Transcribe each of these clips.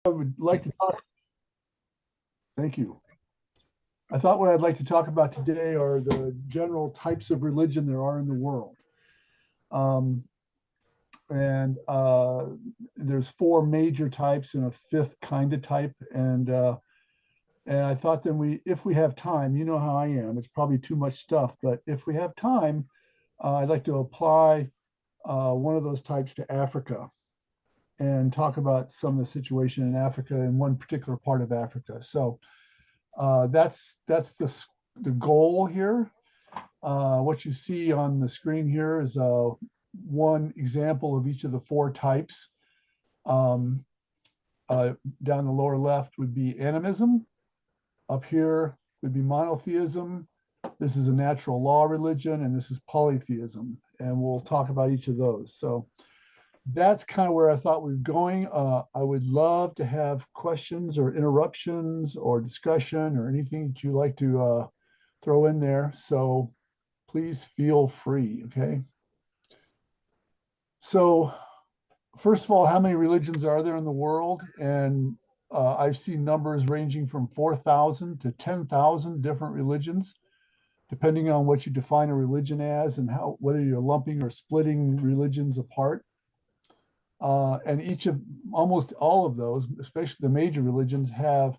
I would like to talk. Thank you. I thought what I'd like to talk about today are the general types of religion there are in the world. Um, and there's four major types and a fifth kind of type. And I thought then if we have time, you know how I am, it's probably too much stuff, but if we have time, I'd like to apply one of those types to Africa and talk about some of the situation in Africa in one particular part of Africa. So that's the goal here. What you see on the screen here is one example of each of the four types. Um, Down the lower left would be animism. Up here would be monotheism. This is a natural law religion, and this is polytheism. And we'll talk about each of those. So that's kind of where I thought we were going. I would love to have questions or interruptions or discussion or anything that you like to throw in there. So please feel free, okay? So first of all, how many religions are there in the world? And I've seen numbers ranging from 4,000 to 10,000 different religions, depending on what you define a religion as and how whether you're lumping or splitting religions apart. And almost all of those, especially the major religions, have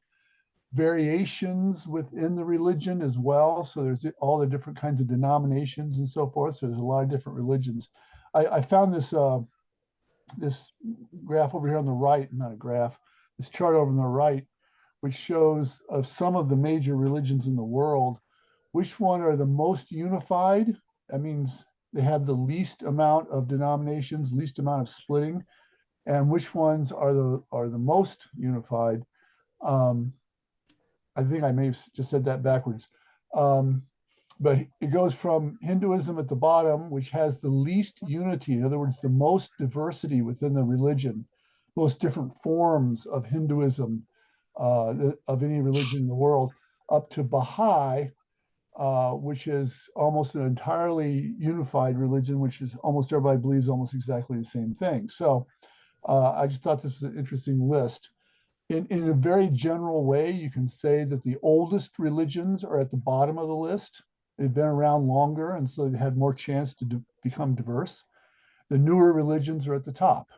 variations within the religion as well. So there's all the different kinds of denominations and so forth. So there's a lot of different religions. I found this graph over here on the right, not a graph, this chart over on the right, which shows of some of the major religions in the world, which one are the most unified. That means they have the least amount of denominations, least amount of splitting, and which ones are the most unified. Um, I think I may have just said that backwards. But it goes from Hinduism at the bottom, which has the least unity, in other words, the most diversity within the religion, most different forms of Hinduism of any religion in the world, up to Baha'i, which is almost an entirely unified religion, which is almost everybody believes almost exactly the same thing. So I just thought this was an interesting list. In a very general way, you can say that the oldest religions are at the bottom of the list. They've been around longer, and so they had more chance to become diverse. The newer religions are at the top.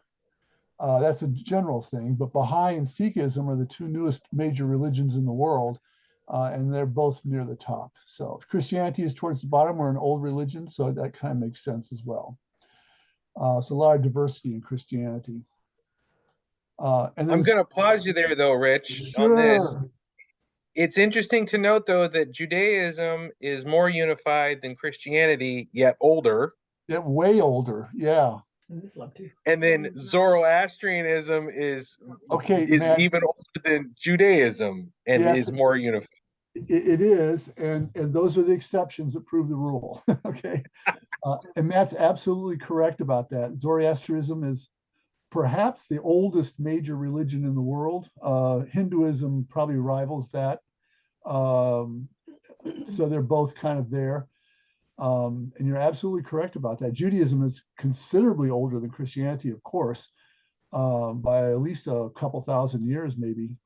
That's a general thing, but Baha'i and Sikhism are the two newest major religions in the world, and they're both near the top. So if Christianity is towards the bottom, we're an old religion, so that kind of makes sense as well. So a lot of diversity in Christianity. And I'm then going to pause you there, though, Rich, on this. sure, It's interesting to note, though, that Judaism is more unified than Christianity, yet older. yeah, way older. Yeah. And then Zoroastrianism is Okay, is Matt. even older than Judaism and Yes, is more unified. it is, and those are the exceptions that prove the rule. Okay, and Matt's absolutely correct about that. Zoroastrianism is perhaps the oldest major religion in the world. Hinduism probably rivals that. Um, so they're both kind of there. And you're absolutely correct about that. Judaism is considerably older than Christianity, of course, by at least a couple thousand years, maybe.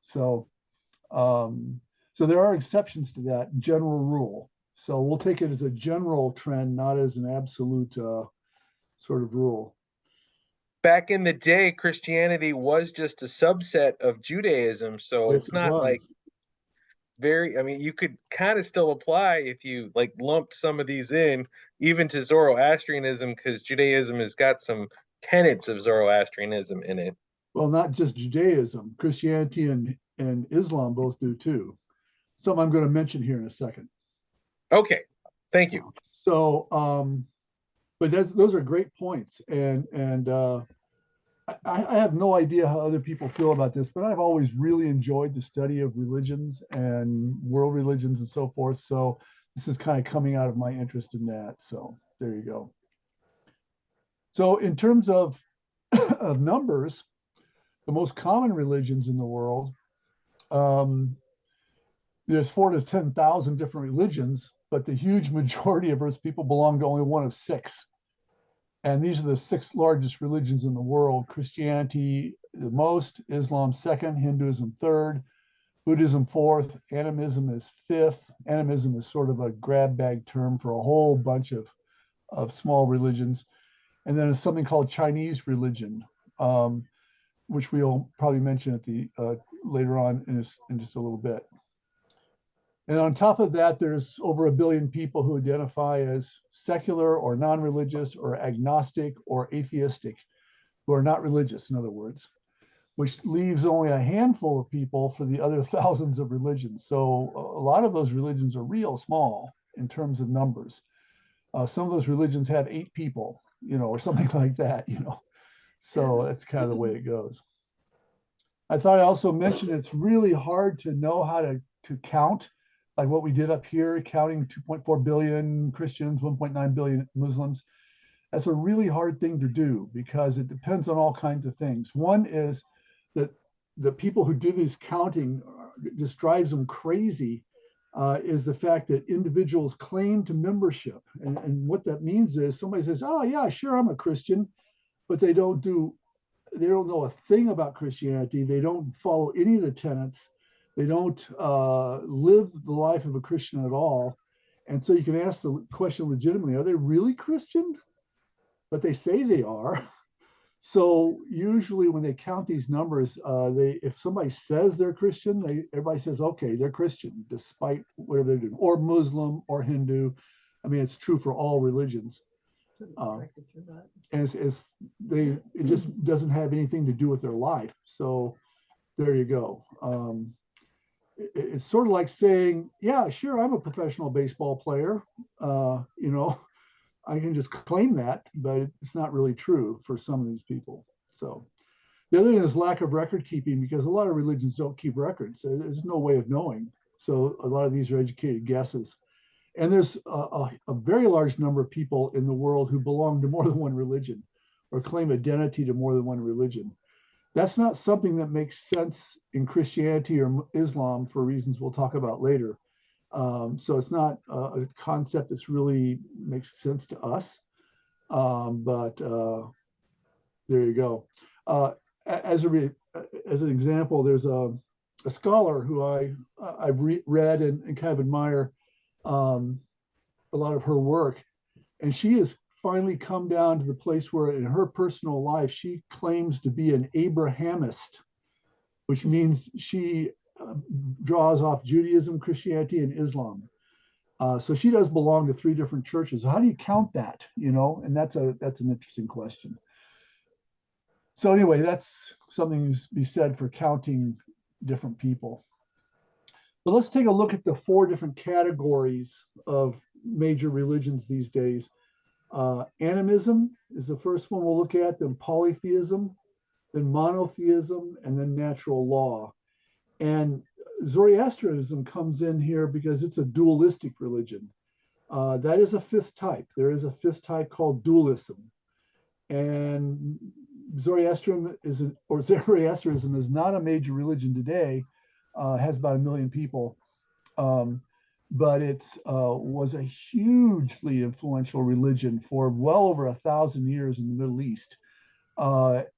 Um, so there are exceptions to that general rule. So we'll take it as a general trend, not as an absolute sort of rule. Back in the day, Christianity was just a subset of Judaism, so Yes, it's it not like was. I mean, you could kind of still apply if you like lumped some of these in, even to Zoroastrianism, because Judaism has got some tenets of Zoroastrianism in it. Well, not just Judaism, Christianity and Islam both do too. Something I'm going to mention here in a second. Okay, thank you. So, but those are great points, and I have no idea how other people feel about this, but I've always really enjoyed the study of religions and world religions and so forth. So this is kind of coming out of my interest in that. So there you go. So in terms of of numbers, the most common religions in the world, um, there's 4 to 10,000 different religions, but the huge majority of Earth's people belong to only one of six. And these are the six largest religions in the world: Christianity, the most, Islam second, Hinduism third, Buddhism fourth, animism is fifth. Animism is sort of a grab bag term for a whole bunch of small religions. And then there's something called Chinese religion, which we'll probably mention at the later on in just a little bit. And on top of that, there's over 1 billion people who identify as secular or non-religious or agnostic or atheistic, who are not religious, in other words, which leaves only a handful of people for the other thousands of religions. So a lot of those religions are real small in terms of numbers. Some of those religions have 8 people, or something like that, So that's kind of the way it goes. I thought I also mentioned it's really hard to know how to count, like what we did up here, counting 2.4 billion Christians, 1.9 billion Muslims. That's a really hard thing to do because it depends on all kinds of things. One is that the people who do this counting just drives them crazy, is the fact that individuals claim to membership. And what that means is somebody says, oh yeah, sure, I'm a Christian, but they don't know a thing about Christianity. They don't follow any of the tenets. They don't live the life of a Christian at all. And so you can ask the question legitimately, are they really Christian? But they say they are. So usually when they count these numbers, if somebody says they're Christian, everybody says, okay, they're Christian, despite whatever they're doing, or Muslim or Hindu. I mean, it's true for all religions. And it just doesn't have anything to do with their life. So there you go. It's sort of like saying, yeah, sure, I'm a professional baseball player. I can just claim that, but it's not really true for some of these people. So the other thing is lack of record keeping, because a lot of religions don't keep records. There's no way of knowing. So a lot of these are educated guesses. And there's a very large number of people in the world who belong to more than one religion or claim identity to more than one religion. That's not something that makes sense in Christianity or Islam for reasons we'll talk about later. So it's not a concept that's really makes sense to us. But there you go. As an example, there's a scholar who I've read and kind of admire a lot of her work, and she has finally come down to the place where in her personal life she claims to be an Abrahamist, which means she draws off Judaism, Christianity, and Islam. So she does belong to 3 different churches. How do you count that? And that's an interesting question. So anyway, that's something to be said for counting different people. But let's take a look at the 4 different categories of major religions these days. Animism is the first one we'll look at, then polytheism, then monotheism, and then natural law. And Zoroastrianism comes in here because it's a dualistic religion. That is a 5th type. There is a 5th type called dualism. And Zoroastrianism is not a major religion today. Has about 1 million people. But it was a hugely influential religion for well over 1,000 years in the Middle East. It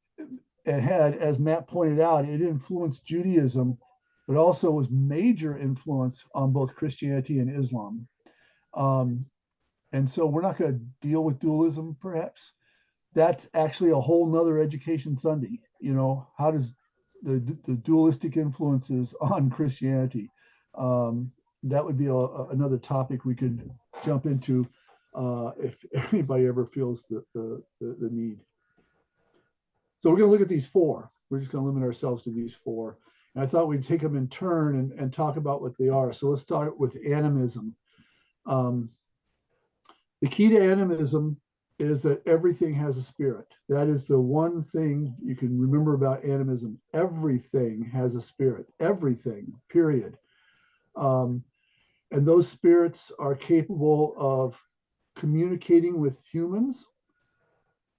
had, as Matt pointed out, it influenced Judaism, but also was major influence on both Christianity and Islam. And so we're not going to deal with dualism, perhaps. That's actually a whole nother Education Sunday. How does the dualistic influences on Christianity? That would be another topic we could jump into if anybody ever feels the need. So we're going to look at these 4. We're just going to limit ourselves to these 4. And I thought we'd take them in turn and talk about what they are. So let's start with animism. The key to animism is that everything has a spirit. That is the one thing you can remember about animism. Everything has a spirit. Everything, period. And those spirits are capable of communicating with humans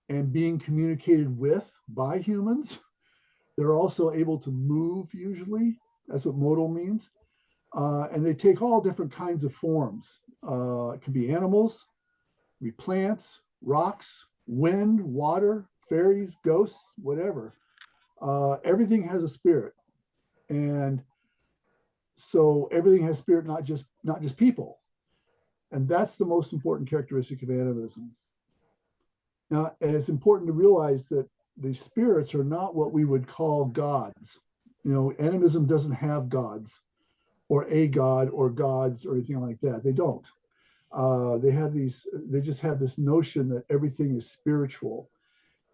and being communicated with by humans. They're also able to move, usually. That's what modal means. And they take all different kinds of forms. It can be animals, plants, rocks, wind, water, fairies, ghosts, whatever. everything has a spirit, and so everything has spirit, not just people, and that's the most important characteristic of animism. Now, and it's important to realize that the spirits are not what we would call gods. You know, animism doesn't have gods or a god or gods or anything like that. They don't. They just have this notion that everything is spiritual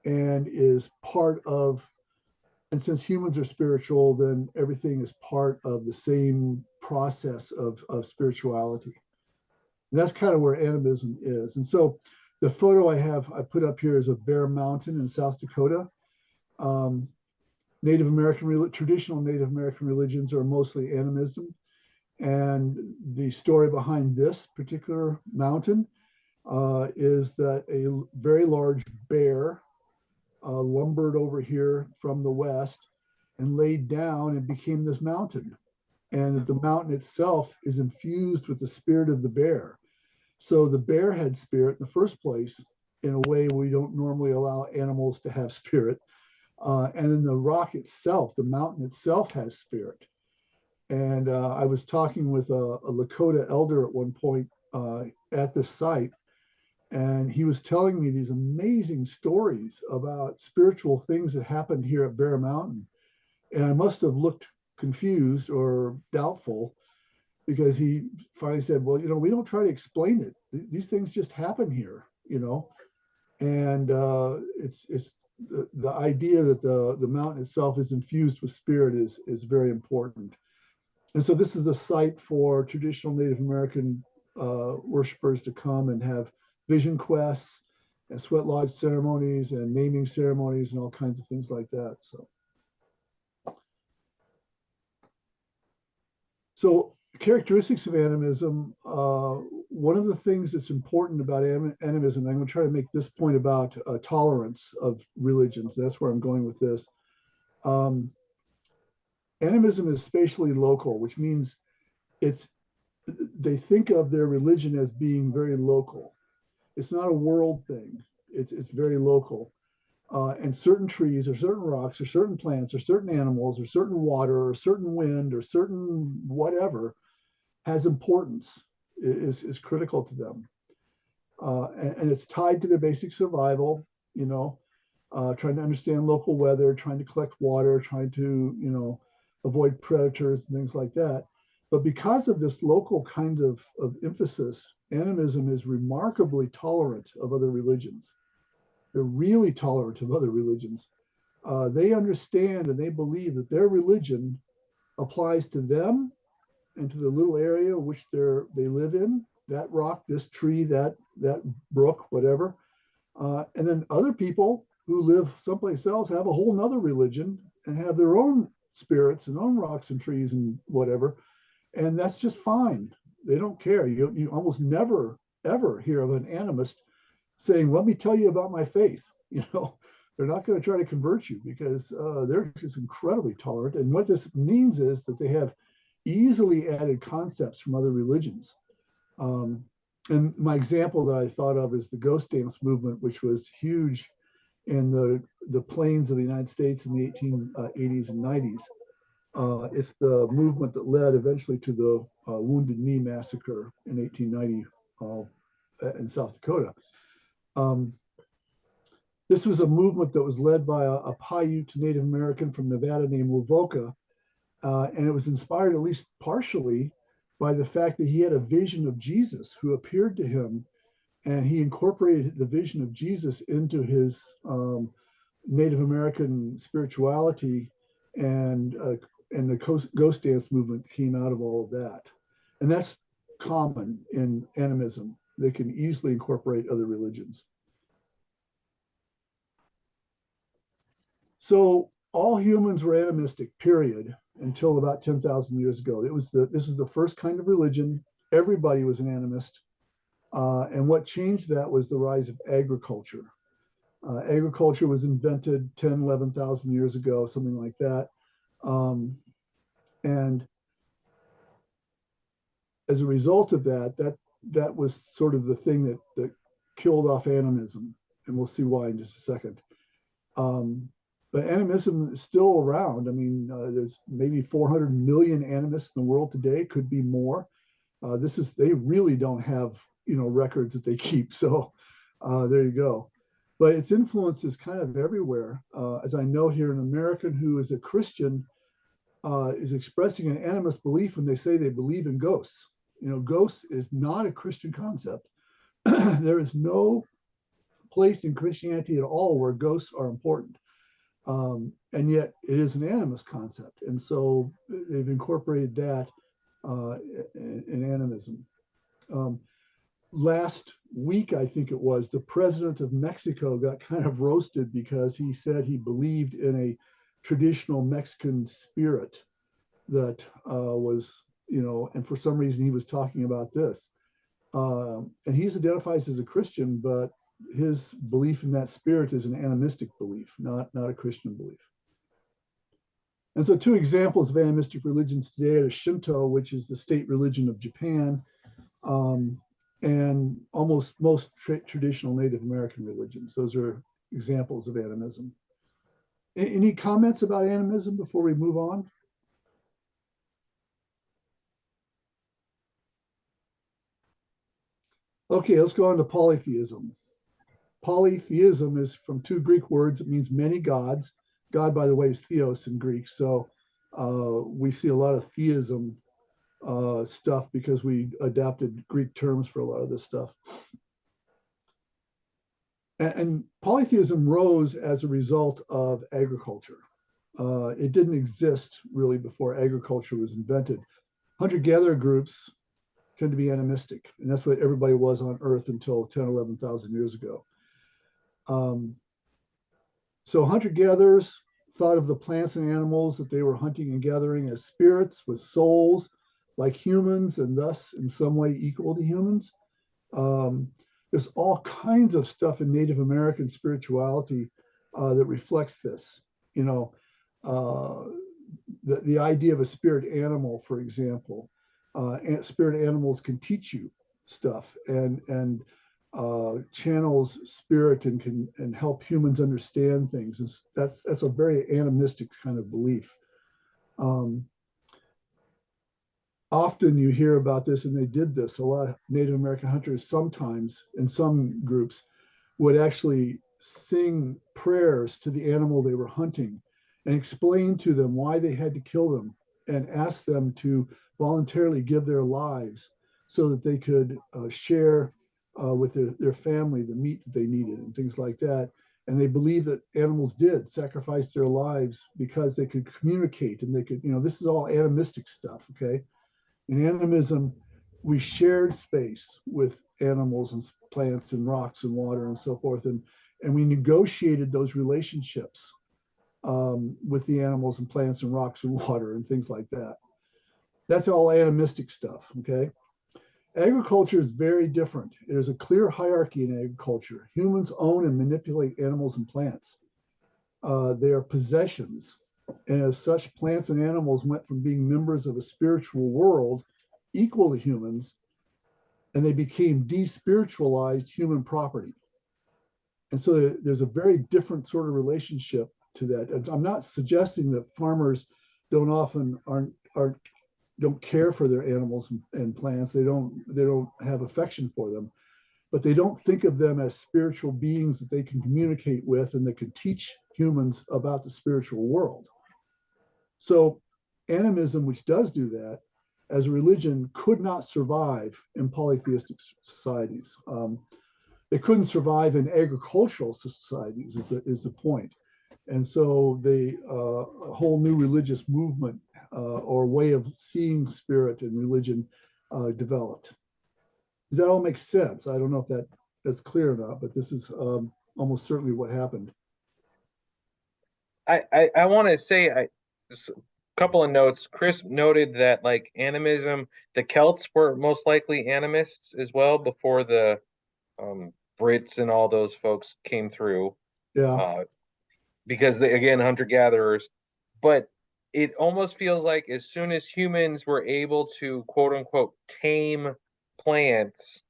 and is part of, and since humans are spiritual, then everything is part of the same process of spirituality. And that's kind of where animism is. And so the photo I put up here is of Bear Mountain in South Dakota. Um, traditional Native American religions are mostly animism. And the story behind this particular mountain is that a very large bear lumbered over here from the west and laid down and became this mountain. And the mountain itself is infused with the spirit of the bear. So the bear had spirit in the first place in a way we don't normally allow animals to have spirit. And then the rock itself, the mountain itself has spirit. And I was talking with a Lakota elder at one point at this site, and he was telling me these amazing stories about spiritual things that happened here at Bear Mountain. And I must have looked confused or doubtful, because he finally said, well, you know, we don't try to explain it. These things just happen here, you know. And it's the idea that the mountain itself is infused with spirit is very important. And so this is a site for traditional Native American worshipers to come and have vision quests and sweat lodge ceremonies and naming ceremonies and all kinds of things like that. So characteristics of animism, one of the things that's important about animism, I'm going to try to make this point about tolerance of religions. That's where I'm going with this. Animism is spatially local, which means they think of their religion as being very local. It's not a world thing. It's very local. And certain trees or certain rocks or certain plants or certain animals or certain water or certain wind or certain whatever has importance, is critical to them. And it's tied to their basic survival, you know, trying to understand local weather, trying to collect water, trying to, you know, avoid predators and things like that. But because of this local kind of emphasis, animism is remarkably tolerant of other religions. They're really tolerant of other religions. They understand and they believe that their religion applies to them and to the little area which they live in, that rock, this tree, that brook, whatever. And then other people who live someplace else have a whole nother religion and have their own spirits and own rocks and trees and whatever. And that's just fine. They don't care. You almost never, ever hear of an animist saying, let me tell you about my faith. You know, they're not going to try to convert you because they're just incredibly tolerant. And what this means is that they have easily added concepts from other religions. And my example that I thought of is the ghost dance movement, which was huge in the plains of the United States in the 1880s and 90s. It's the movement that led eventually to the Wounded Knee Massacre in 1890 in South Dakota. This was a movement that was led by a Paiute Native American from Nevada named Wovoka, and it was inspired at least partially by the fact that he had a vision of Jesus who appeared to him, and he incorporated the vision of Jesus into his Native American spirituality, and the ghost dance movement came out of all of that. And that's common in animism. They can easily incorporate other religions. So all humans were animistic, period, until about 10,000 years ago. This is the first kind of religion. Everybody was an animist. And what changed that was the rise of agriculture. Agriculture was invented 10, 11,000 years ago, something like that. And as a result of that was sort of the thing that killed off animism. And we'll see why in just a second. But animism is still around. I mean, there's maybe 400 million animists in the world today, could be more. They really don't have, records that they keep. So there you go. But its influence is kind of everywhere. As I know here, an American who is a Christian is expressing an animist belief when they say they believe in ghosts. Ghosts is not a Christian concept. There is no place in Christianity at all where ghosts are important. And yet it is an animist concept. And so they've incorporated that in animism. Last week, I think it was, the president of Mexico got kind of roasted because he said he believed in a traditional Mexican spirit that was, and for some reason he was talking about this. And he identifies as a Christian, but his belief in that spirit is an animistic belief, not a Christian belief. And so two examples of animistic religions today are Shinto, which is the state religion of Japan, and almost most traditional Native American religions. Those are examples of animism. Any comments about animism before we move on? Okay, let's go on to polytheism. Polytheism is from two Greek words. It means many gods. God, by the way, is theos in Greek. So we see a lot of theism stuff because we adapted Greek terms for a lot of this stuff. And polytheism rose as a result of agriculture. It didn't exist really before agriculture was invented. Hunter-gatherer groups tend to be animistic, and that's what everybody was on Earth until 10, 11,000 years ago. So hunter-gatherers thought of the plants and animals that they were hunting and gathering as spirits with souls like humans, and thus in some way equal to humans. There's all kinds of stuff in Native American spirituality that reflects this. The idea of a spirit animal, for example. Spirit animals can teach you stuff and channels spirit and help humans understand things. That's a very animistic kind of belief. Often you hear about this, and they did this. A lot of Native American hunters sometimes, in some groups, would actually sing prayers to the animal they were hunting and explain to them why they had to kill them and ask them to voluntarily give their lives so that they could share with their family the meat that they needed and things like that. And they believe that animals did sacrifice their lives because they could communicate and they could, this is all animistic stuff, okay? In animism, we shared space with animals and plants and rocks and water and so forth. And we negotiated those relationships with the animals and plants and rocks and water and things like that. That's all animistic stuff, okay? Agriculture is very different. There's a clear hierarchy in agriculture. Humans own and manipulate animals and plants. They are possessions. And as such, plants and animals went from being members of a spiritual world equal to humans, and they became despiritualized human property. And so there's a very different sort of relationship to that. And I'm not suggesting that farmers don't care for their animals and plants. They don't have affection for them, but they don't think of them as spiritual beings that they can communicate with and that can teach humans about the spiritual world. So animism, which does do that, as a religion, could not survive in polytheistic societies. It couldn't survive in agricultural societies, is the point. And so a whole new religious movement or way of seeing spirit and religion developed. Does that all make sense? I don't know if that's clear or not, but this is almost certainly what happened. I want to say just a couple of notes. Chris noted that like animism, the Celts were most likely animists as well before the Brits and all those folks came through. Yeah. Because they, again, hunter-gatherers. But it almost feels like as soon as humans were able to quote unquote tame plants,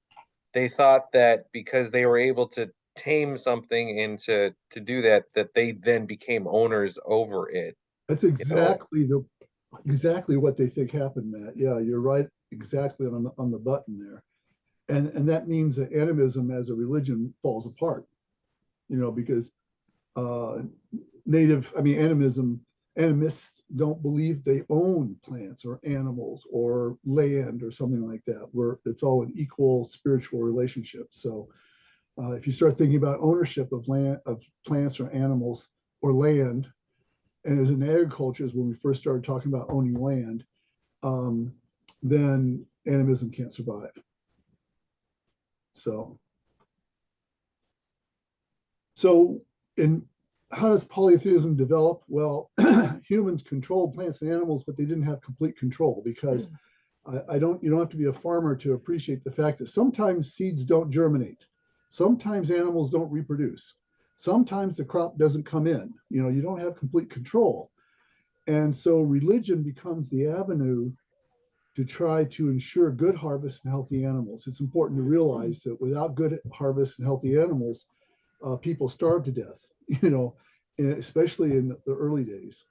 they thought that because they were able to tame something and to do that, that they then became owners over it. That's You know, exactly what they think happened, Matt. Yeah, you're right, exactly on the button there. And that means that animism as a religion falls apart, because uh, animists don't believe they own plants or animals or land or something like that, where it's all an equal spiritual relationship. So if you start thinking about ownership of land, of plants or animals or land, and as in agriculture is when we first started talking about owning land, um, then animism can't survive. So, so in how does polytheism develop? Well, humans controlled plants and animals, but they didn't have complete control because you don't have to be a farmer to appreciate the fact that sometimes seeds don't germinate. Sometimes animals don't reproduce. Sometimes the crop doesn't come in. You don't have complete control. And so religion becomes the avenue to try to ensure good harvest and healthy animals. It's important to realize that without good harvest and healthy animals, people starve to death, especially in the early days.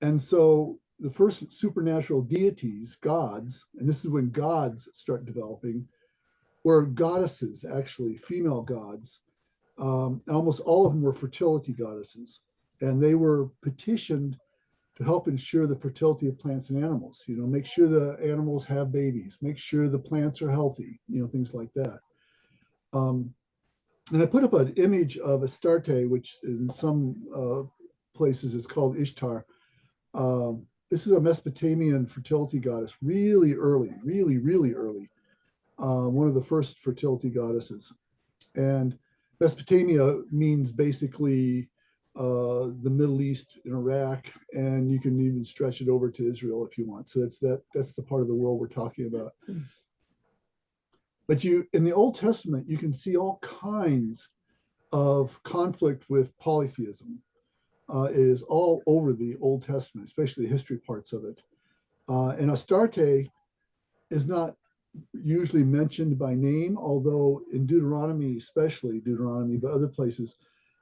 And so the first supernatural deities, gods, and this is when gods start developing, were goddesses, actually, female gods. And almost all of them were fertility goddesses. And they were petitioned to help ensure the fertility of plants and animals, make sure the animals have babies, make sure the plants are healthy, things like that. And I put up an image of Astarte, which in some places is called Ishtar. This is a Mesopotamian fertility goddess, really early, really, really early. One of the first fertility goddesses. And Mesopotamia means basically the Middle East and Iraq, and you can even stretch it over to Israel if you want. So that's the part of the world we're talking about. But in the Old Testament, you can see all kinds of conflict with polytheism. It is all over the Old Testament, especially the history parts of it. And Astarte is not usually mentioned by name, although in Deuteronomy, especially Deuteronomy, but other places,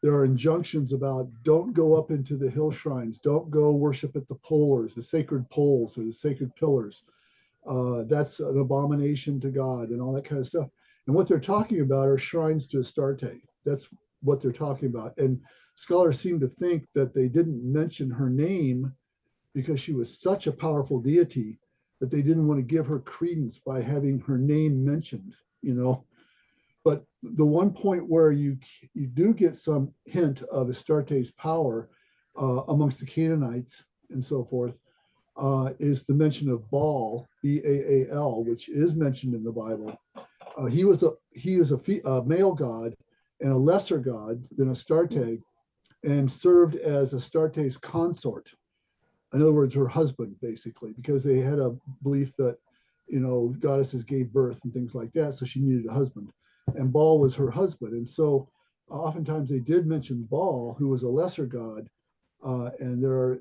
there are injunctions about don't go up into the hill shrines, don't go worship at the polars, the sacred poles or the sacred pillars. That's an abomination to God and all that kind of stuff. And what they're talking about are shrines to Astarte. That's what they're talking about. And scholars seem to think that they didn't mention her name because she was such a powerful deity that they didn't want to give her credence by having her name mentioned, But the one point where you do get some hint of Astarte's power amongst the Canaanites and so forth is the mention of Baal, Baal, which is mentioned in the Bible. He was a male god and a lesser god than Astarte, and served as Astarte's consort. In other words, her husband, basically, because they had a belief that, goddesses gave birth and things like that. So she needed a husband. And Baal was her husband. And so oftentimes they did mention Baal, who was a lesser god. And there are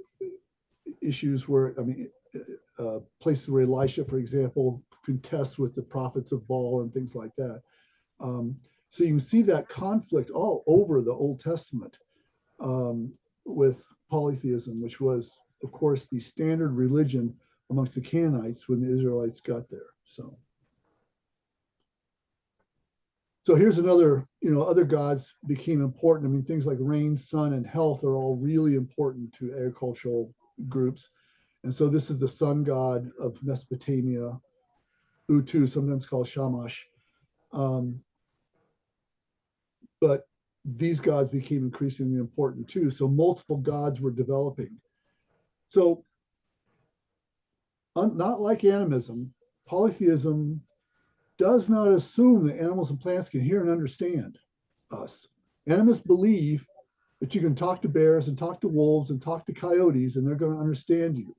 issues where, places where Elisha, for example, contests with the prophets of Baal and things like that. So you can see that conflict all over the Old Testament with polytheism, which was, of course, the standard religion amongst the Canaanites when the Israelites got there. So here's another, other gods became important. Things like rain, sun, and health are all really important to agricultural groups. And so this is the sun god of Mesopotamia, Utu, sometimes called Shamash. But these gods became increasingly important too. So multiple gods were developing. So not like animism, polytheism does not assume that animals and plants can hear and understand us. Animists believe that you can talk to bears and talk to wolves and talk to coyotes and they're going to understand you,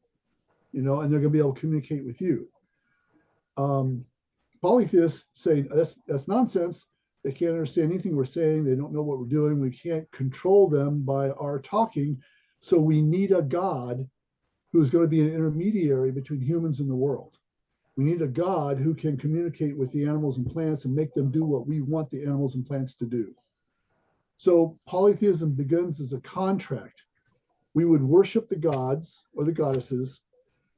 and they're going to be able to communicate with you. Polytheists say that's nonsense. They can't understand anything we're saying. They don't know what we're doing. We can't control them by our talking. So we need a God who's going to be an intermediary between humans and the world. We need a God who can communicate with the animals and plants and make them do what we want the animals and plants to do. So polytheism begins as a contract. We would worship the gods or the goddesses,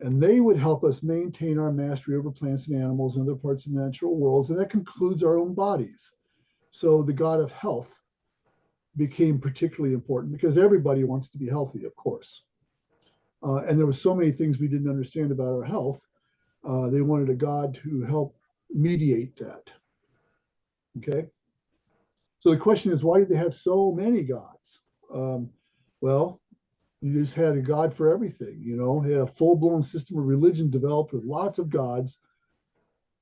and they would help us maintain our mastery over plants and animals and other parts of the natural worlds, and that concludes our own bodies. So the god of health became particularly important because everybody wants to be healthy, of course. And there were so many things we didn't understand about our health. They wanted a god to help mediate that. Okay. So the question is, why did they have so many gods? Well, you just had a god for everything, you know, they had a full-blown system of religion developed with lots of gods,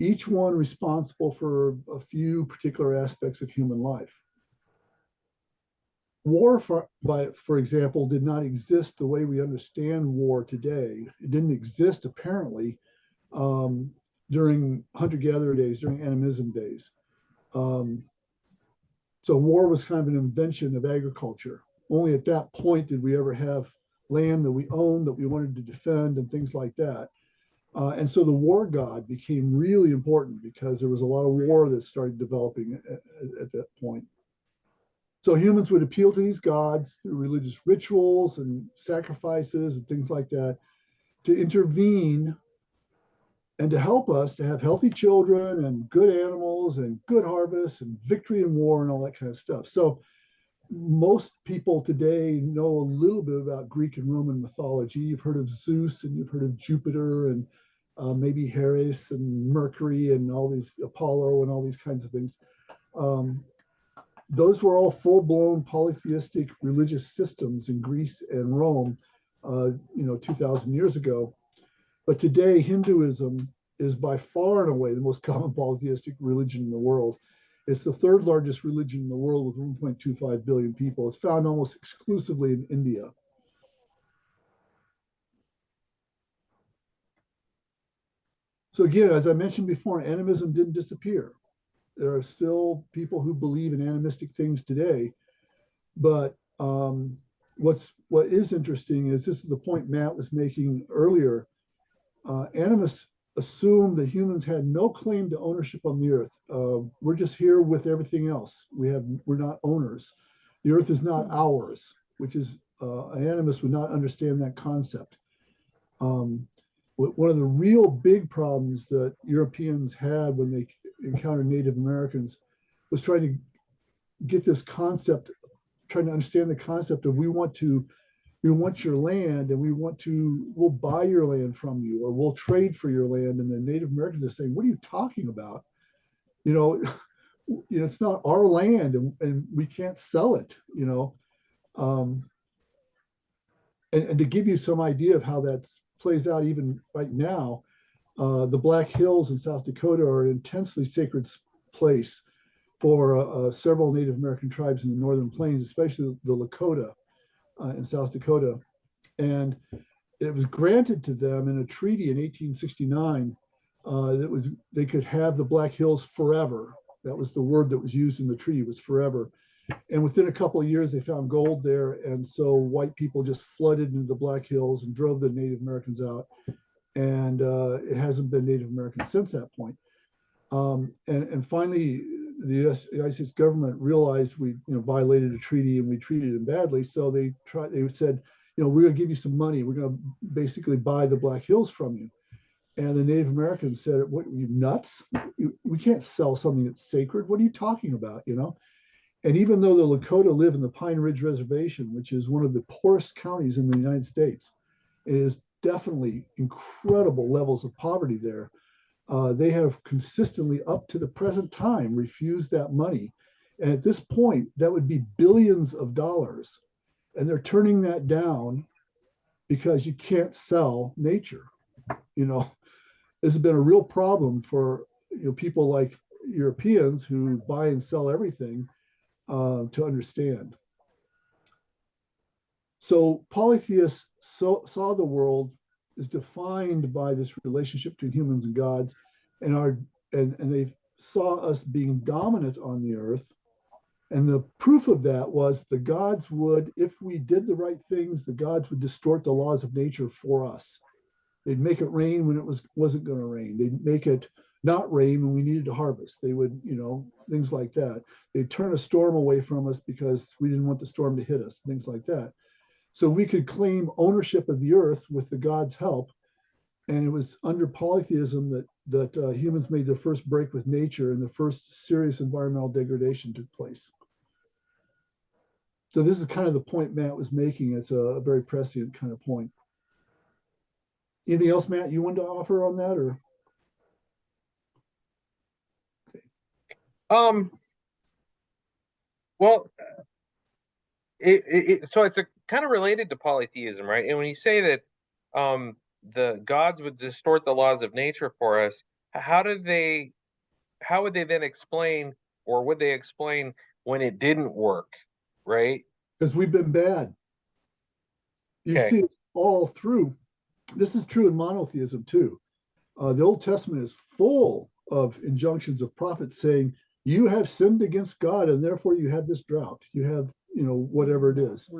each one responsible for a few particular aspects of human life. War, for example, did not exist the way we understand war today. It didn't exist, apparently, during hunter-gatherer days, during animism days. So war was kind of an invention of agriculture. Only at that point did we ever have land that we owned, that we wanted to defend, and things like that. And so the war god became really important because there was a lot of war that started developing at that point. So humans would appeal to these gods through religious rituals and sacrifices and things like that to intervene and to help us to have healthy children and good animals and good harvests and victory in war and all that kind of stuff. So most people today know a little bit about Greek and Roman mythology. You've heard of Zeus and you've heard of Jupiter and maybe Hera and Mercury and all these, Apollo and all these kinds of things. Those were all full-blown polytheistic religious systems in Greece and Rome, 2,000 years ago. But today, Hinduism is by far and away the most common polytheistic religion in the world. It's the third largest religion in the world with 1.25 billion people. It's found almost exclusively in India. So again, as I mentioned before, animism didn't disappear. There are still people who believe in animistic things today. But what is interesting is, this is the point Matt was making earlier, animists assume that humans had no claim to ownership on the earth. We're just here with everything else. We're not owners. The earth is not ours, which is an animist would not understand that concept. One of the real big problems that Europeans had when they encountered Native Americans was trying to get this concept, trying to understand the concept of we want your land and we'll buy your land from you, or we'll trade for your land. And the Native Americans are saying, what are you talking about? It's not our land and we can't sell it, and to give you some idea of how that plays out even right now, the Black Hills in South Dakota are an intensely sacred place for several Native American tribes in the Northern Plains, especially the Lakota in South Dakota. And it was granted to them in a treaty in 1869 that they could have the Black Hills forever. That was the word that was used in the treaty, was forever. And within a couple of years, they found gold there. And so white people just flooded into the Black Hills and drove the Native Americans out. And it hasn't been Native American since that point. And finally, the United States government realized we violated a treaty and we treated them badly. So they said, we're going to give you some money. We're going to basically buy the Black Hills from you. And the Native Americans said, what, are you nuts? We can't sell something that's sacred. What are you talking about? And even though the Lakota live in the Pine Ridge Reservation, which is one of the poorest counties in the United States, it is definitely incredible levels of poverty there. They have consistently, up to the present time, refused that money. And at this point, that would be billions of dollars. And they're turning that down because you can't sell nature. This has been a real problem for people like Europeans who buy and sell everything to understand. So polytheists saw the world is defined by this relationship between humans and gods, and they saw us being dominant on the earth. And the proof of that was the gods would, if we did the right things, the gods would distort the laws of nature for us. They'd make it rain when it wasn't going to rain. They'd make it not rain when we needed to harvest. They would, things like that. They'd turn a storm away from us because we didn't want the storm to hit us, things like that. So we could claim ownership of the earth with the God's help. And it was under polytheism that humans made their first break with nature and the first serious environmental degradation took place. So this is kind of the point Matt was making. It's a very prescient kind of point. Anything else, Matt, you wanted to offer on that, or? Well, so it's a kind of related to polytheism, right? And when you say that the gods would distort the laws of nature for us, how would they then explain, or would they explain when it didn't work, right? Because we've been bad. You Okay. see it all through. This is true in monotheism too. The Old Testament is full of injunctions of prophets saying, you have sinned against God and therefore you have this drought. You have, whatever it is.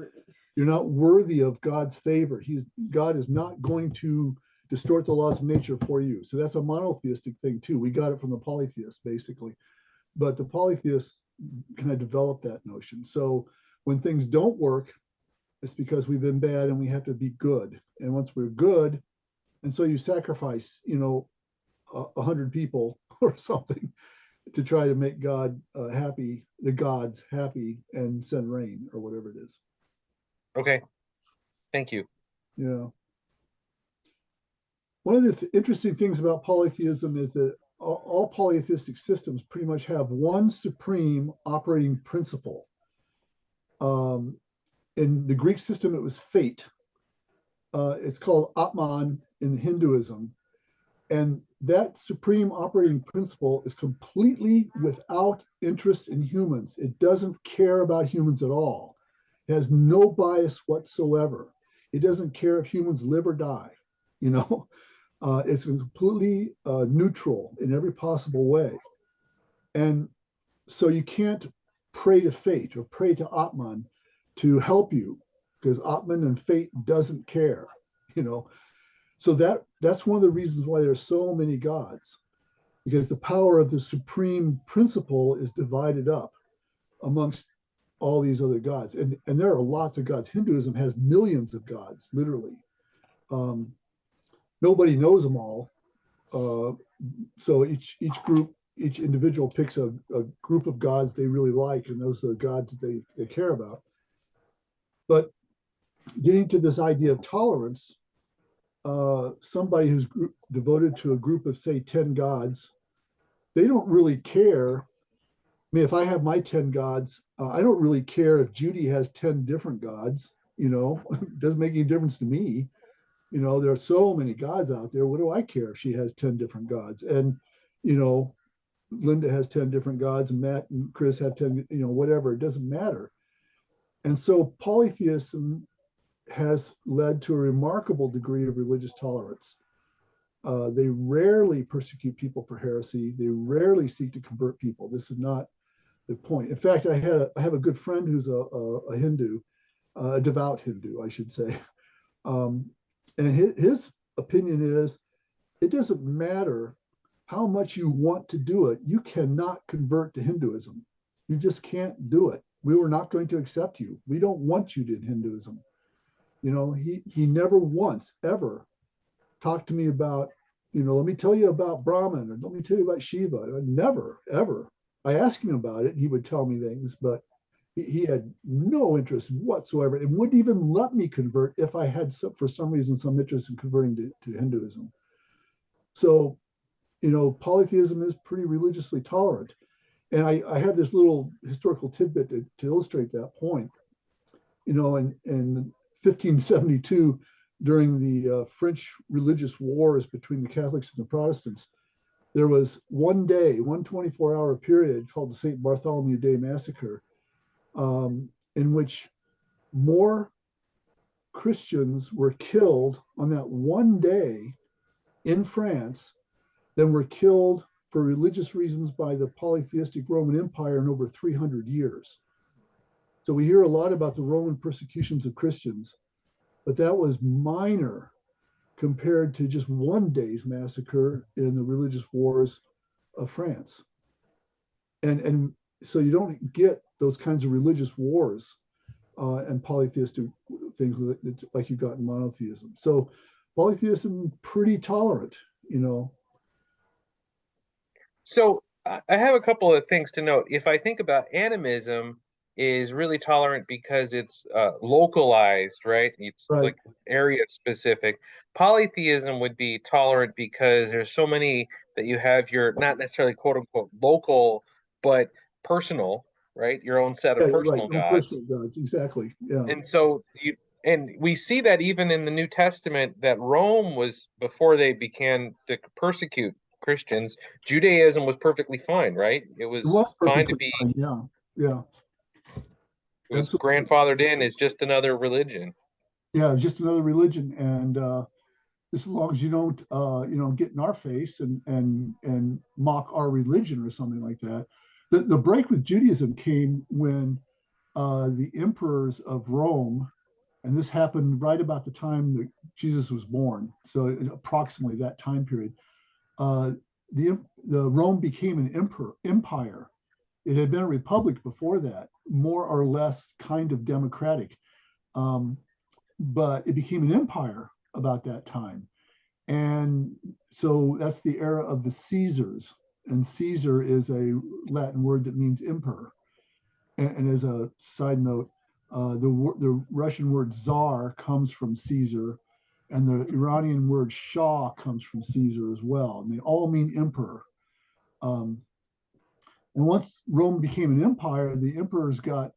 You're not worthy of God's favor. God is not going to distort the laws of nature for you. So that's a monotheistic thing too. We got it from the polytheists basically. But the polytheists kind of developed that notion. So when things don't work, it's because we've been bad and we have to be good. And once we're good, and so you sacrifice, 100 people or something to try to make God happy, the gods happy, and send rain or whatever it is. Okay. Thank you. Yeah. One of the interesting things about polytheism is that all polytheistic systems pretty much have one supreme operating principle. In the Greek system, it was fate. It's called Atman in Hinduism. And that supreme operating principle is completely without interest in humans. It doesn't care about humans at all. It has no bias whatsoever. It doesn't care if humans live or die. It's completely neutral in every possible way. And so you can't pray to fate or pray to Atman to help you, because Atman and fate doesn't care, So that's one of the reasons why there's so many gods, because the power of the supreme principle is divided up amongst all these other gods. And there are lots of gods. Hinduism has millions of gods, literally. Nobody knows them all. So each individual picks a group of gods they really like, and those are the gods that they care about. But getting to this idea of tolerance, somebody who's devoted to a group of, say, 10 gods, they don't really care. I mean, if I have my 10 gods, I don't really care if Judy has 10 different gods, it doesn't make any difference to me. There are so many gods out there. What do I care if she has 10 different gods? And, Linda has 10 different gods, and Matt and Chris have 10, whatever, it doesn't matter. And so polytheism has led to a remarkable degree of religious tolerance. They rarely persecute people for heresy. They rarely seek to convert people. This is not the point. In fact, I have a good friend who's a Hindu, a devout Hindu, I should say. And his opinion is, it doesn't matter how much you want to do it. You cannot convert to Hinduism. You just can't do it. We were not going to accept you. We don't want you in Hinduism. He never once ever talked to me about, let me tell you about Brahman, or let me tell you about Shiva. Never, ever. I asked him about it, and he would tell me things, but he had no interest whatsoever, and wouldn't even let me convert if I had, for some reason, some interest in converting to Hinduism. So, polytheism is pretty religiously tolerant. And I have this little historical tidbit to illustrate that point. In 1572, during the French religious wars between the Catholics and the Protestants, there was one 24-hour period called the St. Bartholomew Day Massacre, in which more Christians were killed on that one day in France than were killed for religious reasons by the polytheistic Roman Empire in over 300 years. So we hear a lot about the Roman persecutions of Christians, but that was minor compared to just one day's massacre in the religious wars of France. And so you don't get those kinds of religious wars and polytheistic things like you got in monotheism. So polytheism pretty tolerant, you know. So I have a couple of things to note. If I think about animism is really tolerant because it's localized, right? It's Right. like area specific. Polytheism would be tolerant because there's so many that you have your not necessarily quote unquote local, but personal, right? Your own set Yeah, of right. personal No gods. personal gods, exactly. Yeah. And so you and we see that even in the New Testament that Rome was before they began to persecute Christians, Judaism was perfectly fine, right? It It was was fine to perfectly be fine. Yeah. Yeah. it was Absolutely. grandfathered in as just another religion. Yeah, it's just another religion. And as long as you don't get in our face and mock our religion or something like that. The break with Judaism came when the emperors of Rome, and this happened right about the time that Jesus was born, so approximately that time period. Uh, the Rome became an empire. It had been a republic before that, more or less kind of democratic, um, but it became an empire about that time. And so that's the era of the Caesars. And Caesar is a Latin word that means emperor. And as a side note, the Russian word czar comes from Caesar, and the Iranian word Shah comes from Caesar as well. And they all mean emperor. Um, and once Rome became an empire, the emperors got,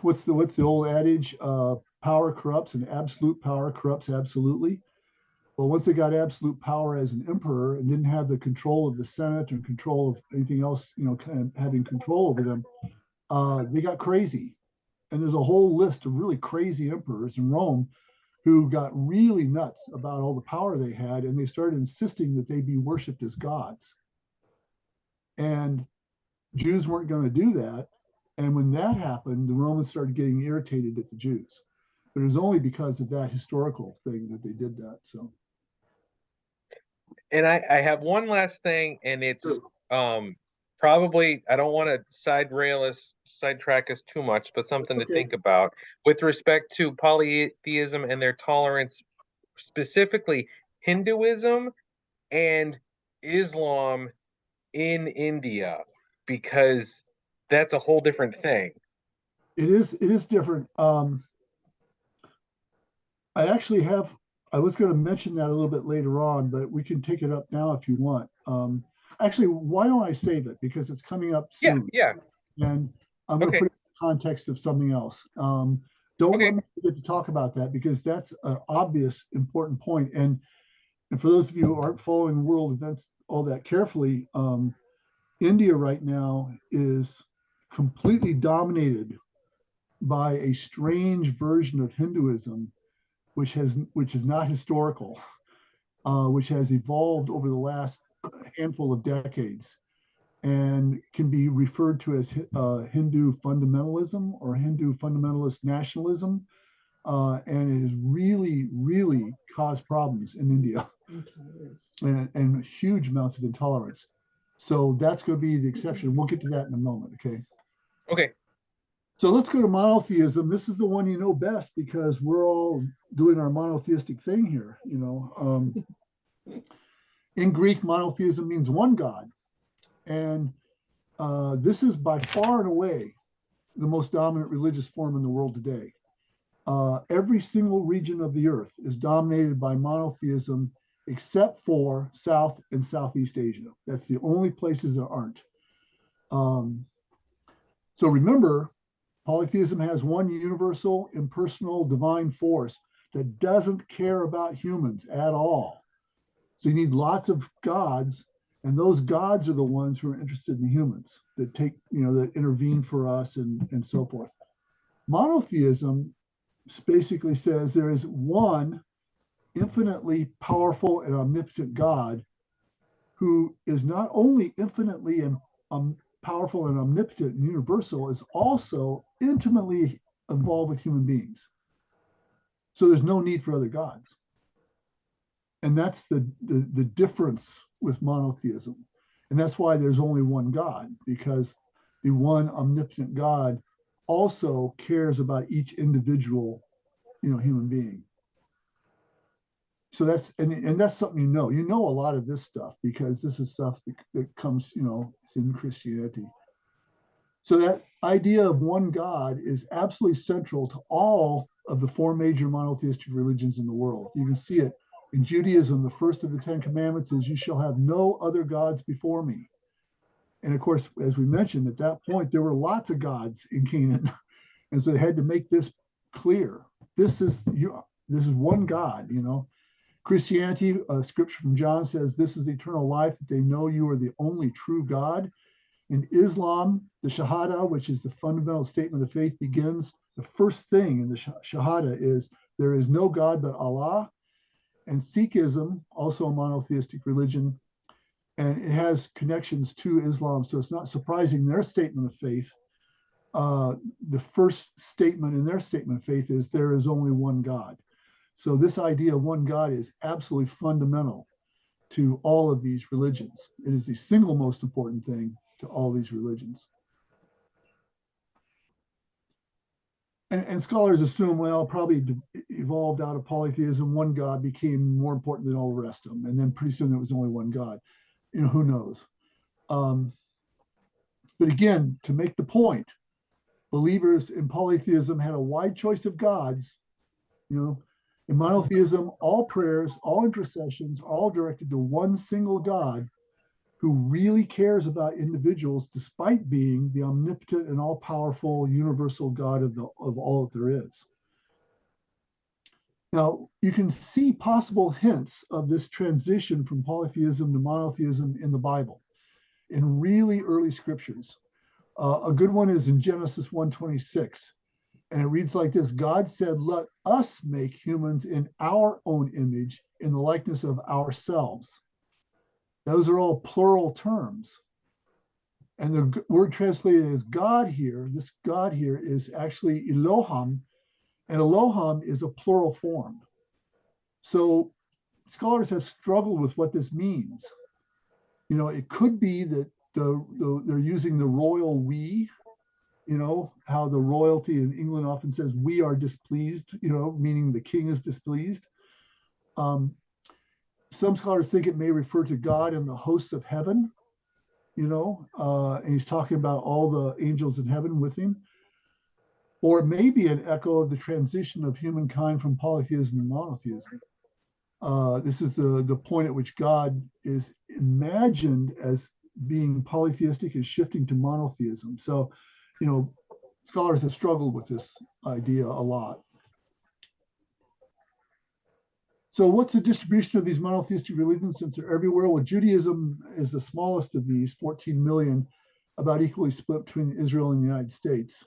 what's the old adage? Power corrupts, and absolute power corrupts absolutely. Well, once they got absolute power as an emperor and didn't have the control of the Senate and control of anything else, kind of having control over them, they got crazy. And there's a whole list of really crazy emperors in Rome who got really nuts about all the power they had, and they started insisting that they be worshipped as gods. And Jews weren't going to do that. And when that happened, the Romans started getting irritated at the Jews. But it was only because of that historical thing that they did that. So, And I have one last thing, and it's probably I don't want to sidetrack us too much, but something to okay. think about with respect to polytheism and their tolerance, specifically Hinduism and Islam in India, because that's a whole different thing. It is different. I actually have, I was going to mention that a little bit later on, but we can take it up now if you want. Actually, why don't I save it? Because it's coming up Yeah, soon. yeah. And I'm going to Okay, put it in the context of something else. Don't let okay. me forget to talk about that because that's an obvious important point. And for those of you who aren't following world events all that carefully, India right now is completely dominated by a strange version of Hinduism, which is not historical, which has evolved over the last handful of decades and can be referred to as Hindu fundamentalism or Hindu fundamentalist nationalism. And it has really, really caused problems in India and huge amounts of intolerance. So that's going to be the exception. We'll get to that in a moment. Okay. Okay. So let's go to monotheism. This is the one you know best because we're all doing our monotheistic thing here. In Greek, monotheism means one God. And this is by far and away the most dominant religious form in the world today. Every single region of the earth is dominated by monotheism except for South and Southeast Asia. That's the only places that aren't. Um, so remember, polytheism has one universal, impersonal, divine force that doesn't care about humans at all. So you need lots of gods, and those gods are the ones who are interested in the humans that that intervene for us and so forth. Monotheism basically says there is one infinitely powerful and omnipotent God who is not only infinitely and powerful and omnipotent and universal, is also intimately involved with human beings. So there's no need for other gods. And that's the difference with monotheism. And that's why there's only one God, because the one omnipotent God also cares about each individual, human being. So that's and that's something you know a lot of this stuff because this is stuff that comes, it's in Christianity. So that idea of one God is absolutely central to all of the four major monotheistic religions in the world. You can see it in Judaism. The first of the Ten Commandments is, "You shall have no other gods before me." And of course, as we mentioned, at that point, there were lots of gods in Canaan. And so they had to make this clear. This is one God, Christianity, scripture from John says, "This is eternal life, that they know you are the only true God." In Islam, the Shahada, which is the fundamental statement of faith, begins. The first thing in the Shahada is, "There is no God but Allah." And Sikhism, also a monotheistic religion, and it has connections to Islam. So it's not surprising their statement of faith. The first statement in their statement of faith is, "There is only one God." So this idea of one God is absolutely fundamental to all of these religions. It is the single most important thing to all these religions. And scholars assume, well, probably evolved out of polytheism. One God became more important than all the rest of them. And then pretty soon there was only one God. Who knows? But again, to make the point, believers in polytheism had a wide choice of gods. In monotheism, all prayers, all intercessions, all directed to one single God who really cares about individuals despite being the omnipotent and all-powerful universal God of all that there is. Now, you can see possible hints of this transition from polytheism to monotheism in the Bible, in really early scriptures. A good one is in Genesis 1:26, and it reads like this: "God said, let us make humans in our own image, in the likeness of ourselves." Those are all plural terms. And the word translated as God here, this God here is actually Elohim, and Elohim is a plural form. So scholars have struggled with what this means. It could be that they're using the royal we, how the royalty in England often says, "We are displeased," meaning the king is displeased. Some scholars think it may refer to God and the hosts of heaven, and he's talking about all the angels in heaven with him. Or it may be an echo of the transition of humankind from polytheism to monotheism. This is the point at which God is imagined as being polytheistic and shifting to monotheism. So, scholars have struggled with this idea a lot. So what's the distribution of these monotheistic religions since they're everywhere? Well, Judaism is the smallest of these, 14 million, about equally split between Israel and the United States.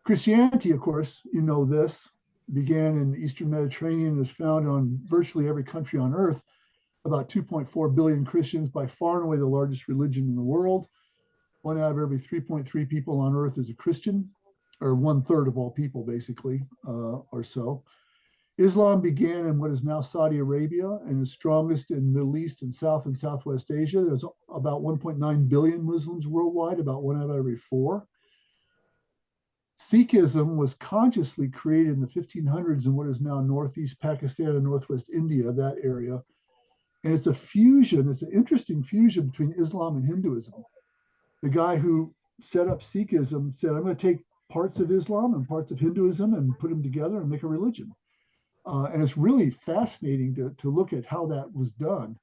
Christianity, of course, this, began in the Eastern Mediterranean and is found on virtually every country on earth. About 2.4 billion Christians, by far and away the largest religion in the world. 1 out of every 3.3 people on earth is a Christian, or 1/3 of all people, basically, or so. Islam began in what is now Saudi Arabia and is strongest in Middle East and South and Southwest Asia. There's about 1.9 billion Muslims worldwide, about 1 out of every 4. Sikhism was consciously created in the 1500s in what is now Northeast Pakistan and Northwest India, that area. And it's an interesting fusion between Islam and Hinduism. The guy who set up Sikhism said, "I'm going to take parts of Islam and parts of Hinduism and put them together and make a religion." And it's really fascinating to look at how that was done.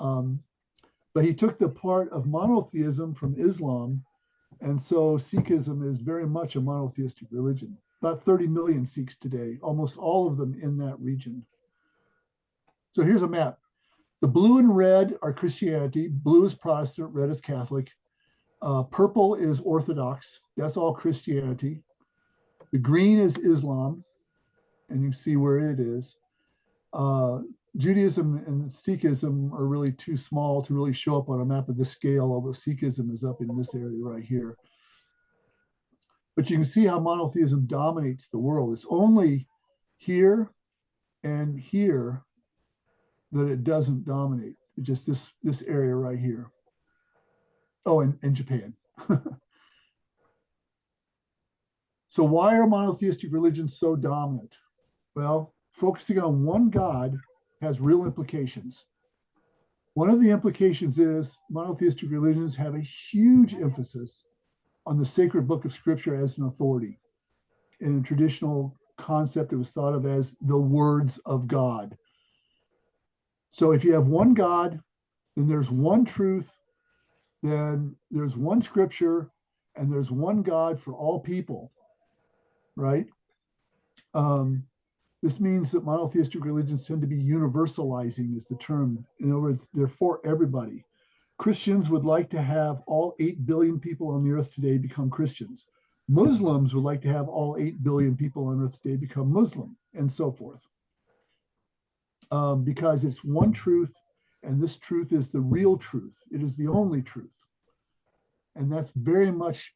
But he took the part of monotheism from Islam, and so Sikhism is very much a monotheistic religion. About 30 million Sikhs today, almost all of them in that region. So here's a map. The blue and red are Christianity. Blue is Protestant, red is Catholic. Purple is Orthodox. That's all Christianity. The green is Islam, and you see where it is. Judaism and Sikhism are really too small to really show up on a map of this scale, although Sikhism is up in this area right here. But you can see how monotheism dominates the world. It's only here and here that it doesn't dominate. Just this area right here. Oh, and Japan. So why are monotheistic religions so dominant? Well, focusing on one God has real implications. One of the implications is monotheistic religions have a huge emphasis on the sacred book of scripture as an authority. In a traditional concept, it was thought of as the words of God. So if you have one God, then there's one truth, then there's one scripture, and there's one God for all people, right? This means that monotheistic religions tend to be universalizing, is the term. In other words, they're for everybody. Christians would like to have all 8 billion people on the earth today become Christians. Muslims would like to have all 8 billion people on earth today become Muslim, and so forth. Because it's one truth, and this truth is the real truth. It is the only truth. And that's very much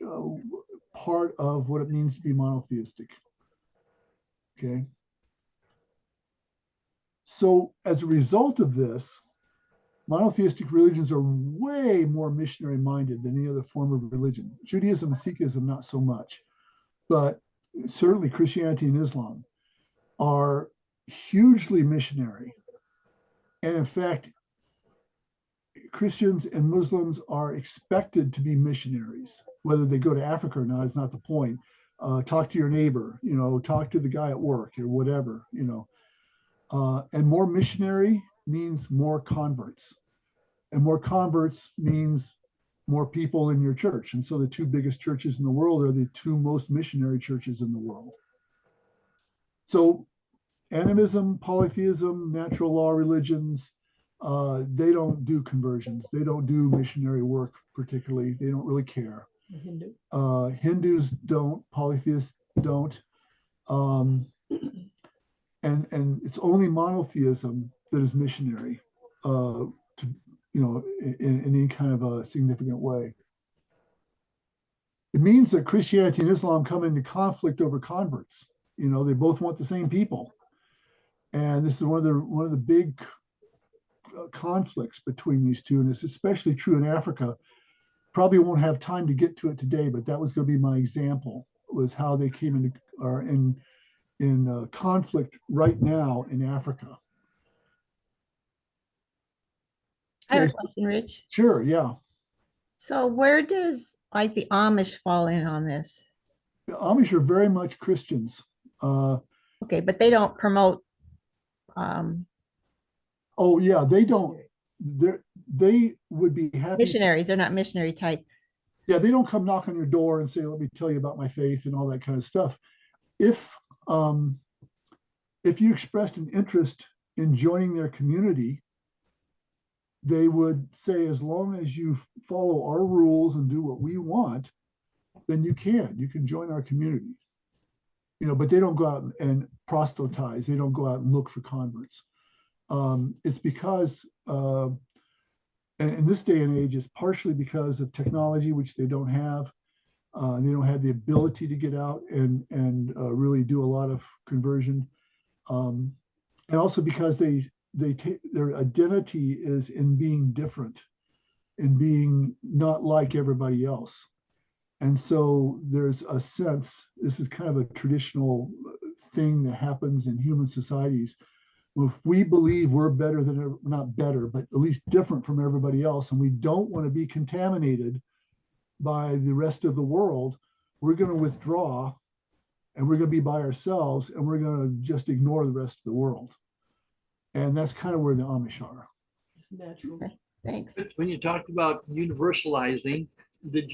part of what it means to be monotheistic. Okay. So as a result of this, monotheistic religions are way more missionary minded than any other form of religion. Judaism and Sikhism, not so much, but certainly Christianity and Islam are hugely missionary. And in fact, Christians and Muslims are expected to be missionaries. Whether they go to Africa or not is not the point. Talk to your neighbor, talk to the guy at work or whatever, and more missionary means more converts. And more converts means more people in your church. And so the two biggest churches in the world are the two most missionary churches in the world. So animism, polytheism, natural law religions, they don't do conversions. They don't do missionary work particularly. They don't really care. Hindus don't, polytheists don't. And it's only monotheism that is missionary in any kind of a significant way. It means that Christianity and Islam come into conflict over converts. They both want the same people. And this is one of the big conflicts between these two, and it's especially true in Africa. Probably won't have time to get to it today, but that was going to be my example, was how they came into are in conflict right now in Africa. I have a question, Rich. Sure, yeah. So where does like the Amish fall in on this? The Amish are very much Christians. Okay, but they don't promote. Oh yeah, they don't. They would be happy. Missionaries, they're not missionary type. Yeah, they don't come knock on your door and say, "Let me tell you about my faith" and all that kind of stuff. If you expressed an interest in joining their community, they would say, as long as you follow our rules and do what we want, then you can join our community. But they don't go out and proselytize. They don't go out and look for converts. It's because, in this day and age, it's partially because of technology, which they don't have. They don't have the ability to get out and really do a lot of conversion. And also because their identity is in being different, in being not like everybody else. And so there's a sense, this is kind of a traditional thing that happens in human societies. If we believe we're better than, not better, but at least different from everybody else, and we don't want to be contaminated by the rest of the world, we're going to withdraw and we're going to be by ourselves and we're going to just ignore the rest of the world. And that's kind of where the Amish are. It's natural. Okay, thanks. When you talked about universalizing, does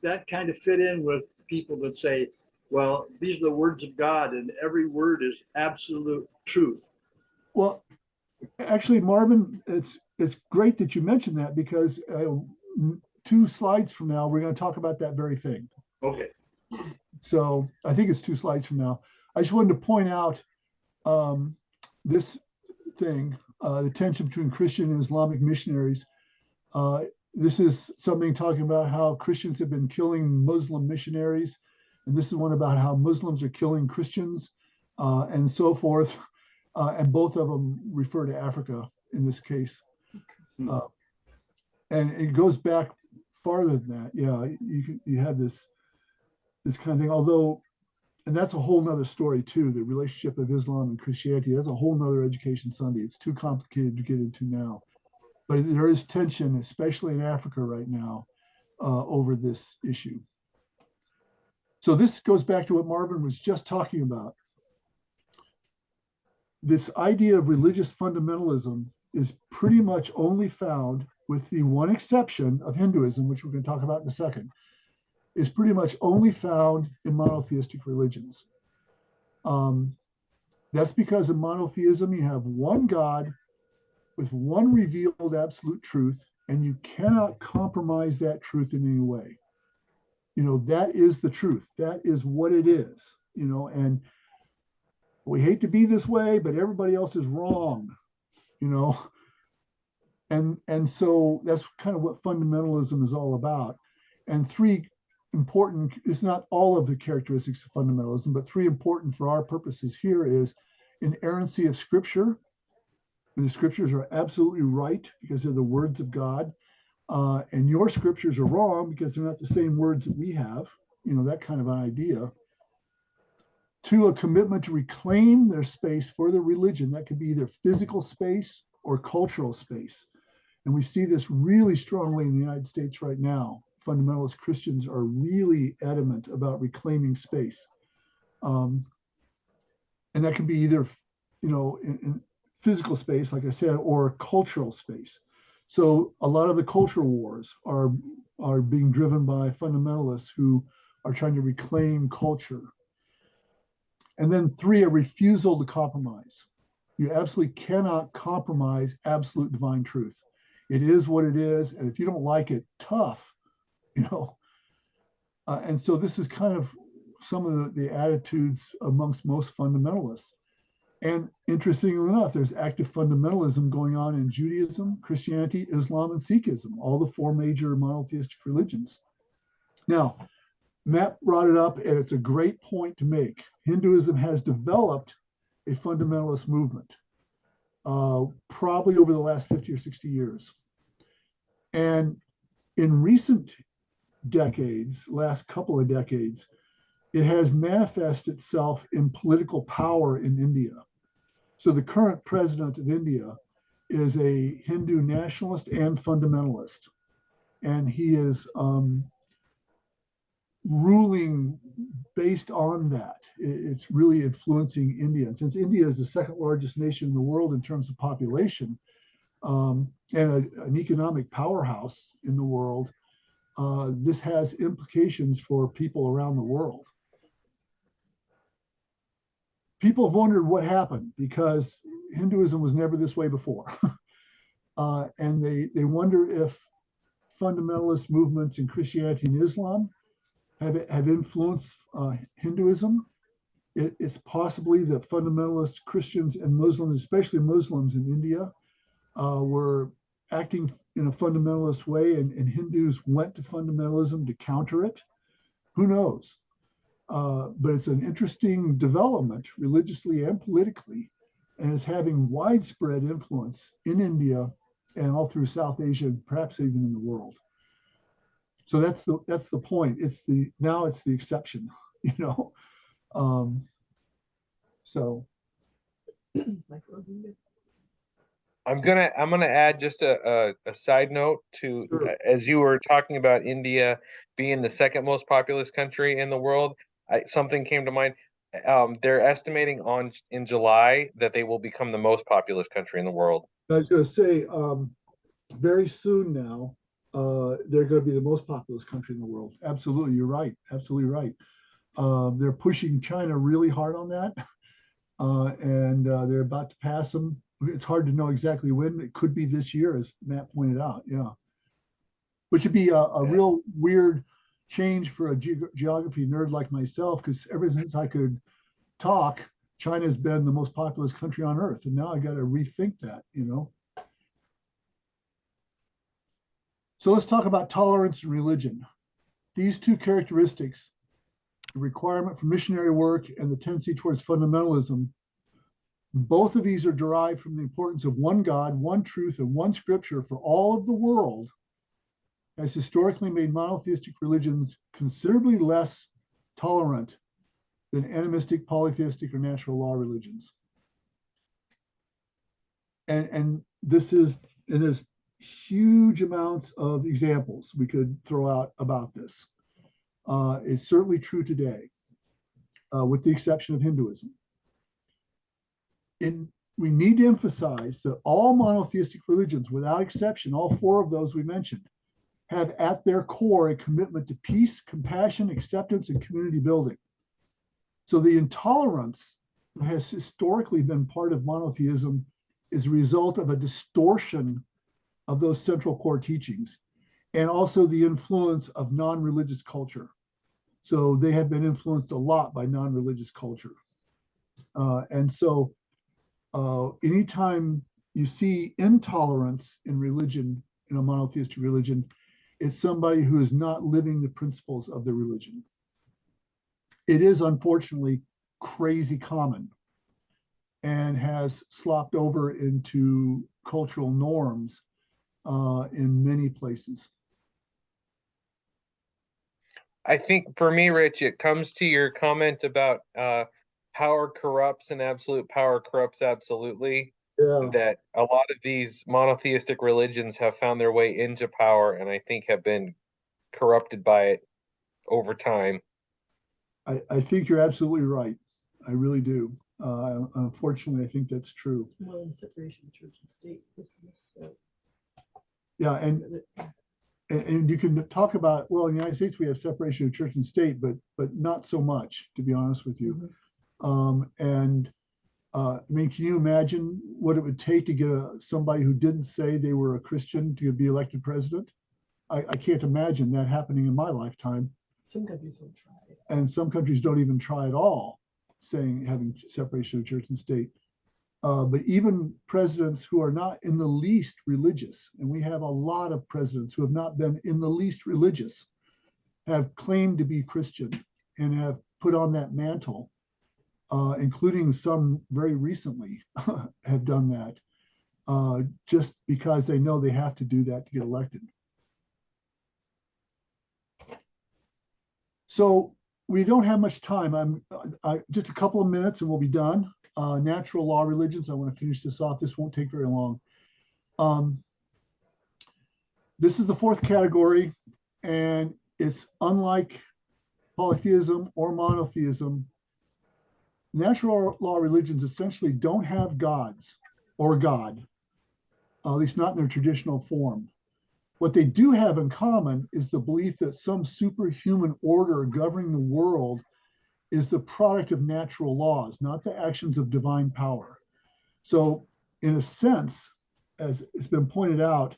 that kind of fit in with people that say, well, these are the words of God and every word is absolute truth? Well, actually, Marvin, it's great that you mentioned that, because 2 slides from now, we're going to talk about that very thing. Okay. So I think it's 2 slides from now. I just wanted to point out this thing, the tension between Christian and Islamic missionaries. This is something talking about how Christians have been killing Muslim missionaries. And this is one about how Muslims are killing Christians and so forth. and both of them refer to Africa in this case. And it goes back farther than that. Yeah, you have this kind of thing, although, and that's a whole nother story too, the relationship of Islam and Christianity. That's a whole nother Education Sunday. It's too complicated to get into now. But there is tension, especially in Africa right now, over this issue. So this goes back to what Marvin was just talking about. This idea of religious fundamentalism is pretty much only found, with the one exception of Hinduism, which we're going to talk about in a second, is pretty much only found in monotheistic religions. That's because in monotheism, you have one God with one revealed absolute truth, and you cannot compromise that truth in any way. You know, that is the truth. That is what it is, you know, and we hate to be this way, but everybody else is wrong, you know. And so that's kind of what fundamentalism is all about. And three important, it's not all of the characteristics of fundamentalism, but three important for our purposes here is inerrancy of Scripture. The Scriptures are absolutely right because they're the words of God. And your Scriptures are wrong because they're not the same words that we have, you know, that kind of an idea. Two, a commitment to reclaim their space for the religion. That could be either physical space or cultural space. And we see this really strongly in the United States right now. Fundamentalist Christians are really adamant about reclaiming space. And that can be either, you know, in physical space, like I said, or cultural space. So a lot of the cultural wars are being driven by fundamentalists who are trying to reclaim culture. And then three, a refusal to compromise. You absolutely cannot compromise absolute divine truth. It is what it is. And if you don't like it, tough, you know. And so this is kind of some of the attitudes amongst most fundamentalists. And interestingly enough, there's active fundamentalism going on in Judaism, Christianity, Islam, and Sikhism, all the four major monotheistic religions. Now, Matt brought it up, and it's a great point to make. Hinduism has developed a fundamentalist movement, probably over the last 50 or 60 years. And in recent decades, last couple of decades, it has manifested itself in political power in India. So the current president of India is a Hindu nationalist and fundamentalist. And he is ruling based on that. It's really influencing India. And since India is the second largest nation in the world in terms of population, and an economic powerhouse in the world, this has implications for people around the world. People have wondered what happened because Hinduism was never this way before. And they wonder if fundamentalist movements in Christianity and Islam have influenced Hinduism. It's possibly that fundamentalist Christians and Muslims, especially Muslims in India, were acting in a fundamentalist way, and Hindus went to fundamentalism to counter it. Who knows? But it's an interesting development religiously and politically, and it's having widespread influence in India and all through South Asia, and perhaps even in the world. So that's the point. Now it's the exception, you know. So I'm gonna add just a side note to Sure. As you were talking about India being the second most populous country in the world, something came to mind. They're estimating in July that they will become the most populous country in the world. I was going to say, very soon now, they're going to be the most populous country in the world. Absolutely, you're right. Absolutely right. They're pushing China really hard on that, and they're about to pass them. It's hard to know exactly when. It could be this year, as Matt pointed out. Yeah, which would be a real weird change for a geography nerd like myself, because ever since I could talk, China has been the most populous country on earth, and now I got to rethink that, you know. So let's talk about tolerance and religion. These two characteristics, the requirement for missionary work and the tendency towards fundamentalism, Both of these are derived from the importance of one God, one truth, and one scripture for all of the world, has historically made monotheistic religions considerably less tolerant than animistic, polytheistic, or natural law religions. And there's huge amounts of examples we could throw out about this. It's certainly true today, with the exception of Hinduism. We need to emphasize that all monotheistic religions, without exception, all four of those we mentioned, have at their core a commitment to peace, compassion, acceptance, and community building. So the intolerance that has historically been part of monotheism is a result of a distortion of those central core teachings, and also the influence of non-religious culture. So they have been influenced a lot by non-religious culture. And so anytime you see intolerance in religion, in a monotheistic religion, it's somebody who is not living the principles of the religion. It is unfortunately crazy common and has slopped over into cultural norms in many places. I think for me, Rich, it comes to your comment about power corrupts and absolute power corrupts absolutely. Yeah. That a lot of these monotheistic religions have found their way into power and I think have been corrupted by it over time. I think you're absolutely right. I really do. Unfortunately, I think that's true. Well, the separation of church and state. Yeah, and you can talk about, well, in the United States we have separation of church and state, but not so much, to be honest with you. I mean, can you imagine what it would take to get somebody who didn't say they were a Christian to be elected president? I can't imagine that happening in my lifetime. Some countries don't try. And some countries don't even try at all, having separation of church and state. But even presidents who are not in the least religious, and we have a lot of presidents who have not been in the least religious, have claimed to be Christian and have put on that mantle, including some very recently have done that, just because they know they have to do that to get elected. So we don't have much time. Just a couple of minutes and we'll be done. Natural law religions, I want to finish this off. This won't take very long. This is the fourth category, and it's unlike polytheism or monotheism. Natural law religions essentially don't have gods or God, at least not in their traditional form. What they do have in common is the belief that some superhuman order governing the world is the product of natural laws, not the actions of divine power. So in a sense, as it's been pointed out,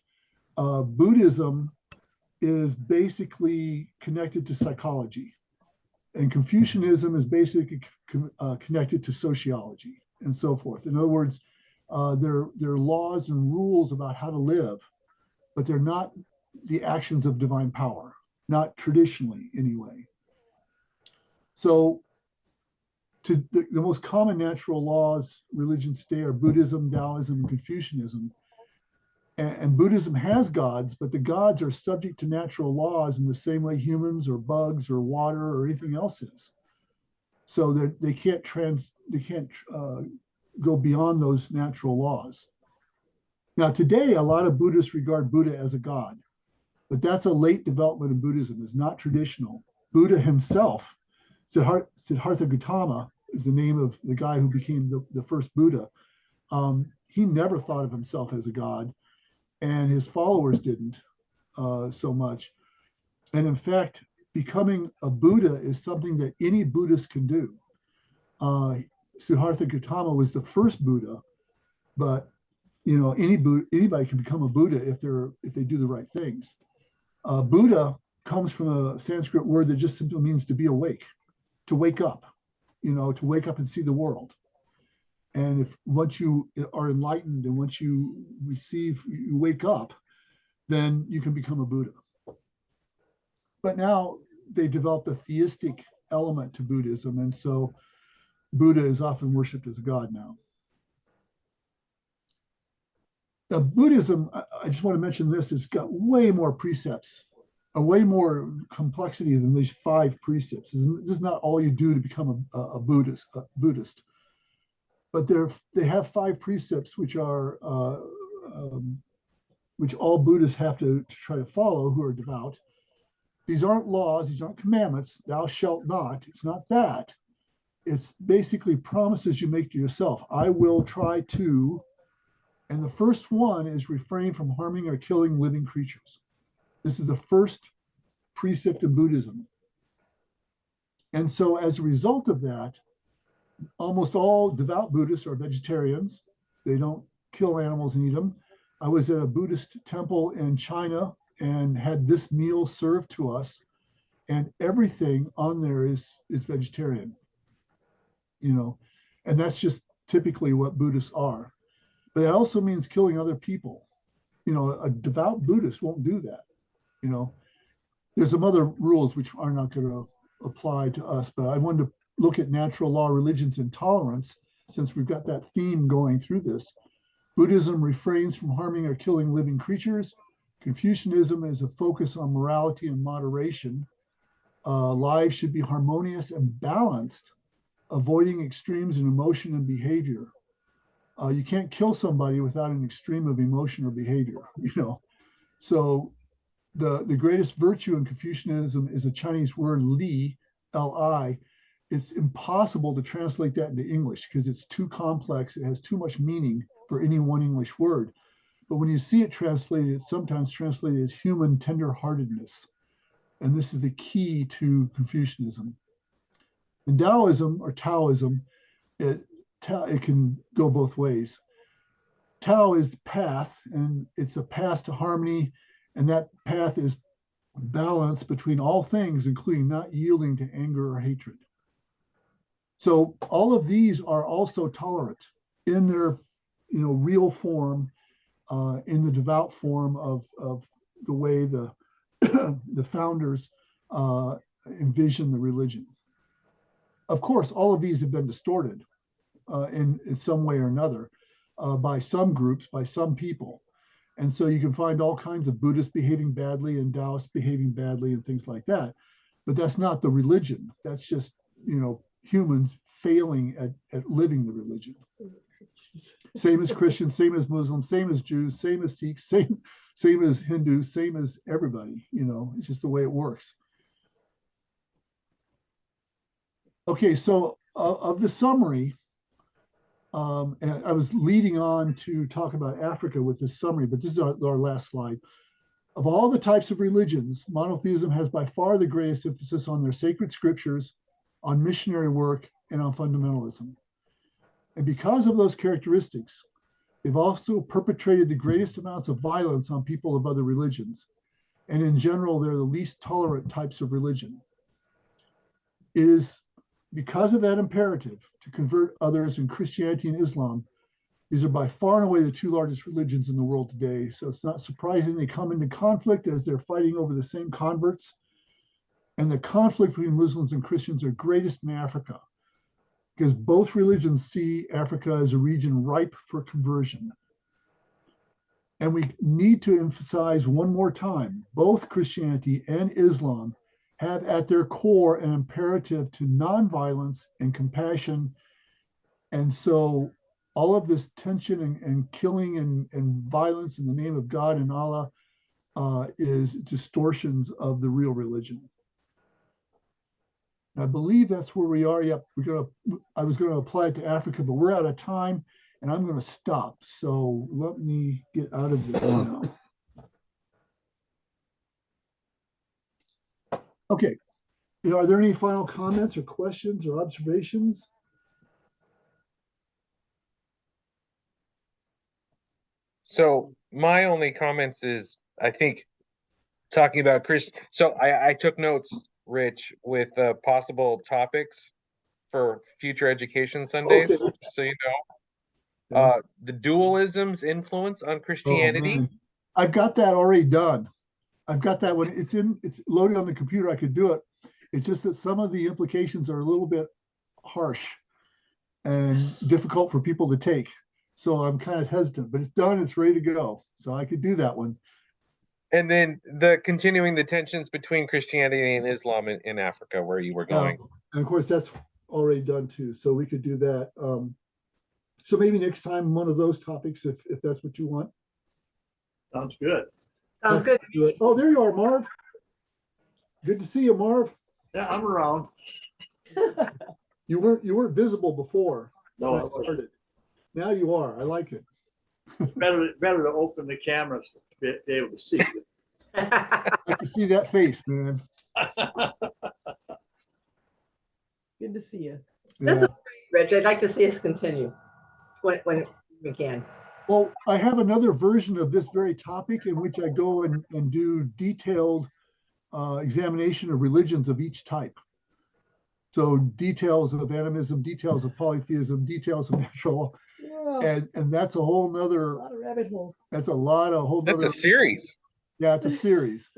Buddhism is basically connected to psychology, and Confucianism is basically connected to sociology and so forth. In other words, they're laws and rules about how to live, but they're not the actions of divine power, not traditionally anyway. So the most common natural laws religions today are Buddhism, Taoism, and Confucianism. And Buddhism has gods, but the gods are subject to natural laws in the same way humans or bugs or water or anything else is. So that they can't go beyond those natural laws. Now today, a lot of Buddhists regard Buddha as a god, but that's a late development of Buddhism. It's not traditional. Buddha himself, Siddhartha Gautama is the name of the guy who became the first Buddha. He never thought of himself as a god, and his followers didn't so much. And in fact, becoming a Buddha is something that any Buddhist can do. Siddhartha Gautama was the first Buddha, but anybody can become a Buddha if they do the right things. Buddha comes from a Sanskrit word that just simply means to be awake, to wake up, to wake up and see the world. And once you are enlightened and once you wake up, then you can become a Buddha. But now they developed a theistic element to Buddhism, and so Buddha is often worshipped as a god now. Buddhism, I just want to mention this, it's got way more precepts, way more complexity than these 5 precepts. This is not all you do to become a Buddhist. But they have 5 precepts which are which all Buddhists have to try to follow who are devout. These aren't laws, these aren't commandments. Thou shalt not. It's not that. It's basically promises you make to yourself. I will try to. And the first one is refrain from harming or killing living creatures. This is the first precept of Buddhism. And so as a result of that, almost all devout Buddhists are vegetarians. They don't kill animals and eat them. I was at a Buddhist temple in China and had this meal served to us, and everything on there is vegetarian, and that's just typically what Buddhists are. But it also means killing other people. A devout Buddhist won't do that. There's some other rules which are not going to apply to us, but I wanted to look at natural law, religions, and tolerance, since we've got that theme going through this. Buddhism refrains from harming or killing living creatures. Confucianism is a focus on morality and moderation. Lives should be harmonious and balanced, avoiding extremes in emotion and behavior. You can't kill somebody without an extreme of emotion or behavior, So the greatest virtue in Confucianism is a Chinese word, li, L-I. It's impossible to translate that into English because it's too complex. It has too much meaning for any one English word. But when you see it translated, it's sometimes translated as human tenderheartedness. And this is the key to Confucianism. In Taoism, it can go both ways. Tao is the path, and it's a path to harmony, and that path is balance between all things, including not yielding to anger or hatred. So all of these are also tolerant in their real form, in the devout form of the way the founders envision the religion. Of course, all of these have been distorted in some way or another by some groups, by some people. And so you can find all kinds of Buddhists behaving badly and Taoists behaving badly and things like that. But that's not the religion. That's just, humans failing at living the religion. Same as Christians, same as Muslims, same as Jews, same as Sikhs, same as Hindus, same as everybody. It's just the way it works. Okay, so of the summary, and I was leading on to talk about Africa with this summary, but this is our last slide. Of all the types of religions, monotheism has by far the greatest emphasis on their sacred scriptures, on missionary work, and on fundamentalism. And because of those characteristics, they've also perpetrated the greatest amounts of violence on people of other religions. And in general, they're the least tolerant types of religion. It is because of that imperative to convert others in Christianity and Islam, these are by far and away the 2 largest religions in the world today. So it's not surprising they come into conflict as they're fighting over the same converts. And the conflict between Muslims and Christians are greatest in Africa, because both religions see Africa as a region ripe for conversion. And we need to emphasize one more time, both Christianity and Islam have at their core an imperative to nonviolence and compassion. And so all of this tension and killing and violence in the name of God and Allah is distortions of the real religion. I believe that's where we are. Yep, I was going to apply it to Africa, but we're out of time, and I'm going to stop. So let me get out of this now. Okay. Are there any final comments or questions or observations? So my only comments is, I think, talking about Christian. So I took notes, Rich, with possible topics for future education Sundays. Okay. So the dualism's influence on Christianity. Oh, I've got that already done. I've got that one. It's loaded on the computer. I could do it. It's just that some of the implications are a little bit harsh and difficult for people to take. So I'm kind of hesitant, but it's done, it's ready to go. So I could do that one. And then the continuing the tensions between Christianity and Islam in Africa, where you were going. And of course, that's already done too. So we could do that. So maybe next time, one of those topics, if that's what you want. Sounds good. Sounds good. Do it. Oh, there you are, Marv. Good to see you, Marv. Yeah, I'm around. You weren't visible before. No, when I I wasn't. started. Now you are. I like it. It's better to open the cameras to be able to see. I like to see that face, man. Good to see you. This Yeah. is great, Rich. I'd like to see us continue when we can. Well, I have another version of this very topic in which I go and do detailed examination of religions of each type. So details of animism, details of polytheism, details of natural, Yeah, and that's a whole a nother, lot of rabbit holes. that's a lot of whole That's nother. a series. Yeah, it's a series.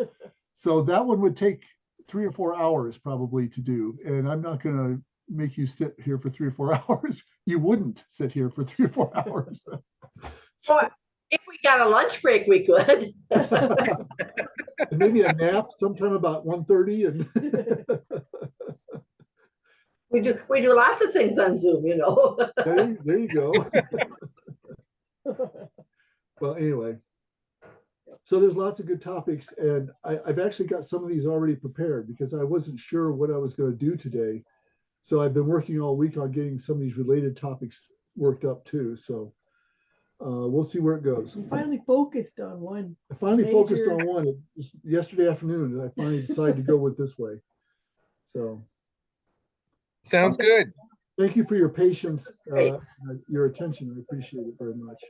So that one would take 3 or 4 hours probably to do. And I'm not gonna make you sit here for 3 or 4 hours. You wouldn't sit here for 3 or 4 hours. So if we got a lunch break, we could. And maybe a nap sometime about 1:30 and We do lots of things on Zoom, you know. there you go. Well, anyway. So there's lots of good topics, and I've actually got some of these already prepared because I wasn't sure what I was going to do today. So I've been working all week on getting some of these related topics worked up too. So we'll see where it goes. We finally focused on one. I finally focused Major- on one yesterday afternoon, and I finally decided to go with this way. So Sounds good. thank you for your patience, Great. your attention. I appreciate it very much.